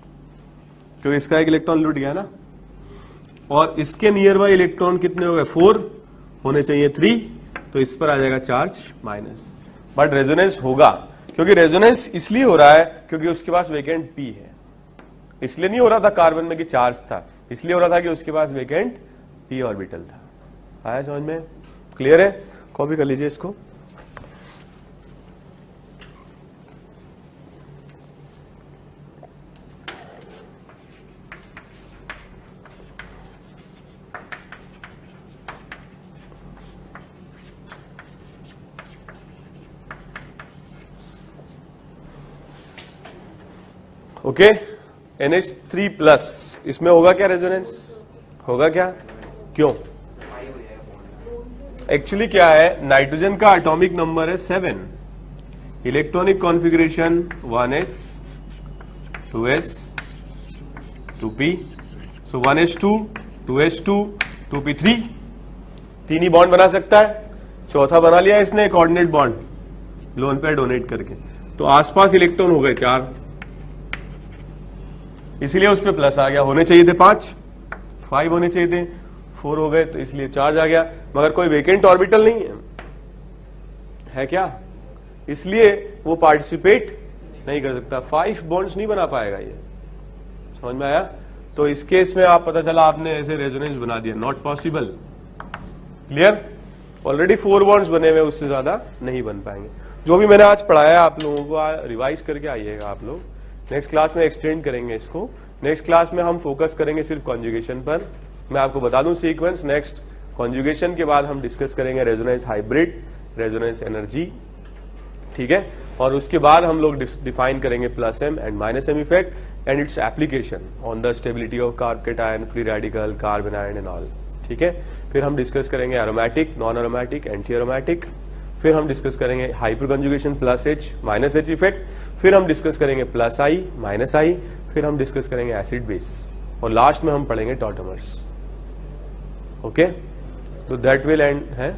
S1: क्योंकि इसका एक इलेक्ट्रॉन लूट गया ना, और इसके नियर बाय इलेक्ट्रॉन कितने हो गए? 4 होने चाहिए 3, तो इस पर आ जाएगा चार्ज माइनस। बट रेजोनेंस होगा, क्योंकि रेजोनेंस इसलिए हो रहा है क्योंकि उसके पास वेकेंट पी है। इसलिए नहीं हो रहा था कार्बन में कि चार्ज था, इसलिए हो रहा था कि उसके पास वेकेंट पी ऑर्बिटल था। आया समझ में? क्लियर है? कॉपी कर लीजिए इसको। ओके, NH3 प्लस, इसमें होगा क्या रेजोनेंस? होगा क्या? क्यों? एक्चुअली क्या है, नाइट्रोजन का एटॉमिक नंबर है 7, electronic configuration 1s 2s 2p, सो 1s2 2s2 2p3, 3 ही बॉन्ड बना सकता है। चौथा बना लिया इसने, coordinate bond lone pair donate करके, तो आसपास इलेक्ट्रॉन हो गए 4, इसीलिए उस पर प्लस आ गया। होने चाहिए थे 5 होने चाहिए थे, 4 हो गए, तो इसलिए चार्ज आ गया। मगर कोई वेकेंट ऑर्बिटल नहीं है क्या? इसलिए वो पार्टिसिपेट नहीं कर सकता, 5 बॉन्ड्स नहीं बना पाएगा ये। समझ में आया? तो इस केस में आप पता चला आपने ऐसे रेजोनेंस बना दिया, not possible. Clear? Already 4 bonds बने हुए, उससे ज्यादा नहीं बन पाएंगे। जो भी मैंने आज पढ़ाया आप लोगों को रिवाइज करके आइएगा आप लोग। नेक्स्ट क्लास में एक्सटेंड करेंगे इसको। नेक्स्ट क्लास में हम फोकस करेंगे सिर्फ कॉन्जुगेशन पर। मैं आपको बता दूं सीक्वेंस, नेक्स्ट कॉन्जुगेशन के बाद हम डिस्कस करेंगे रेजोनेंस हाइब्रिड, रेजोनेंस एनर्जी, ठीक है, और उसके बाद हम लोग डिफाइन करेंगे plus M and minus M effect and its application on the stability of carbocation, free radical, carbanion and all. ठीक है, फिर हम डिस्कस करेंगे aromatic, non aromatic, anti aromatic, फिर हम डिस्कस करेंगे hyperconjugation plus H minus H effect, फिर हम डिस्कस करेंगे प्लस आई माइनस आई, फिर हम डिस्कस करेंगे एसिड बेस, और लास्ट में हम पढ़ेंगे टॉटमर्स। ओके, तो दैट विल एंड है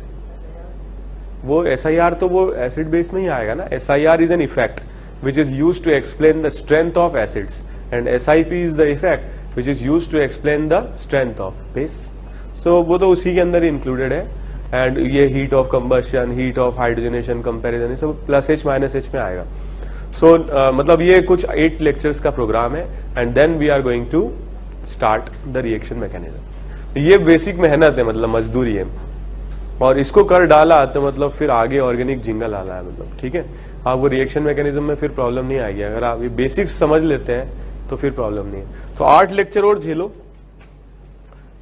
S1: वो SIR, तो वो एसिड बेस में ही आएगा ना। SIR is an effect which is used to explain the strength of acids, and SIP is the effect which is used to explain the strength of base. So वो तो उसी के अंदर ही इंक्लूडेड है। एंड ये heat of combustion, heat of hydrogenation, comparison, ये सब +H -H में आएगा। सो मतलब ये कुछ 8 लेक्चर्स का प्रोग्राम है, and then we are going to start the reaction mechanism. ये बेसिक मेहनत है, मतलब मजदूरी है, और इसको कर डाला तो मतलब फिर आगे ऑर्गेनिक जिंगल आना है, मतलब ठीक है। आपको रिएक्शन मैकेनिज्म में फिर प्रॉब्लम नहीं आएगी अगर आप ये बेसिक्स समझ लेते हैं, तो फिर प्रॉब्लम नहीं है। तो 8 लेक्चर और झेलो,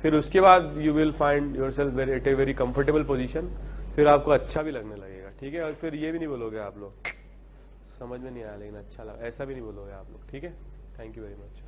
S1: फिर उसके बाद you will find yourself at a very comfortable position, फिर आपको अच्छा भी लगने लगेगा, ठीक है। और फिर ये भी नहीं बोलोगे आप लोग समझ में नहीं आया लेकिन अच्छा लगा, ऐसा भी नहीं बोलोगे आप लोग, ठीक है। Thank you very much.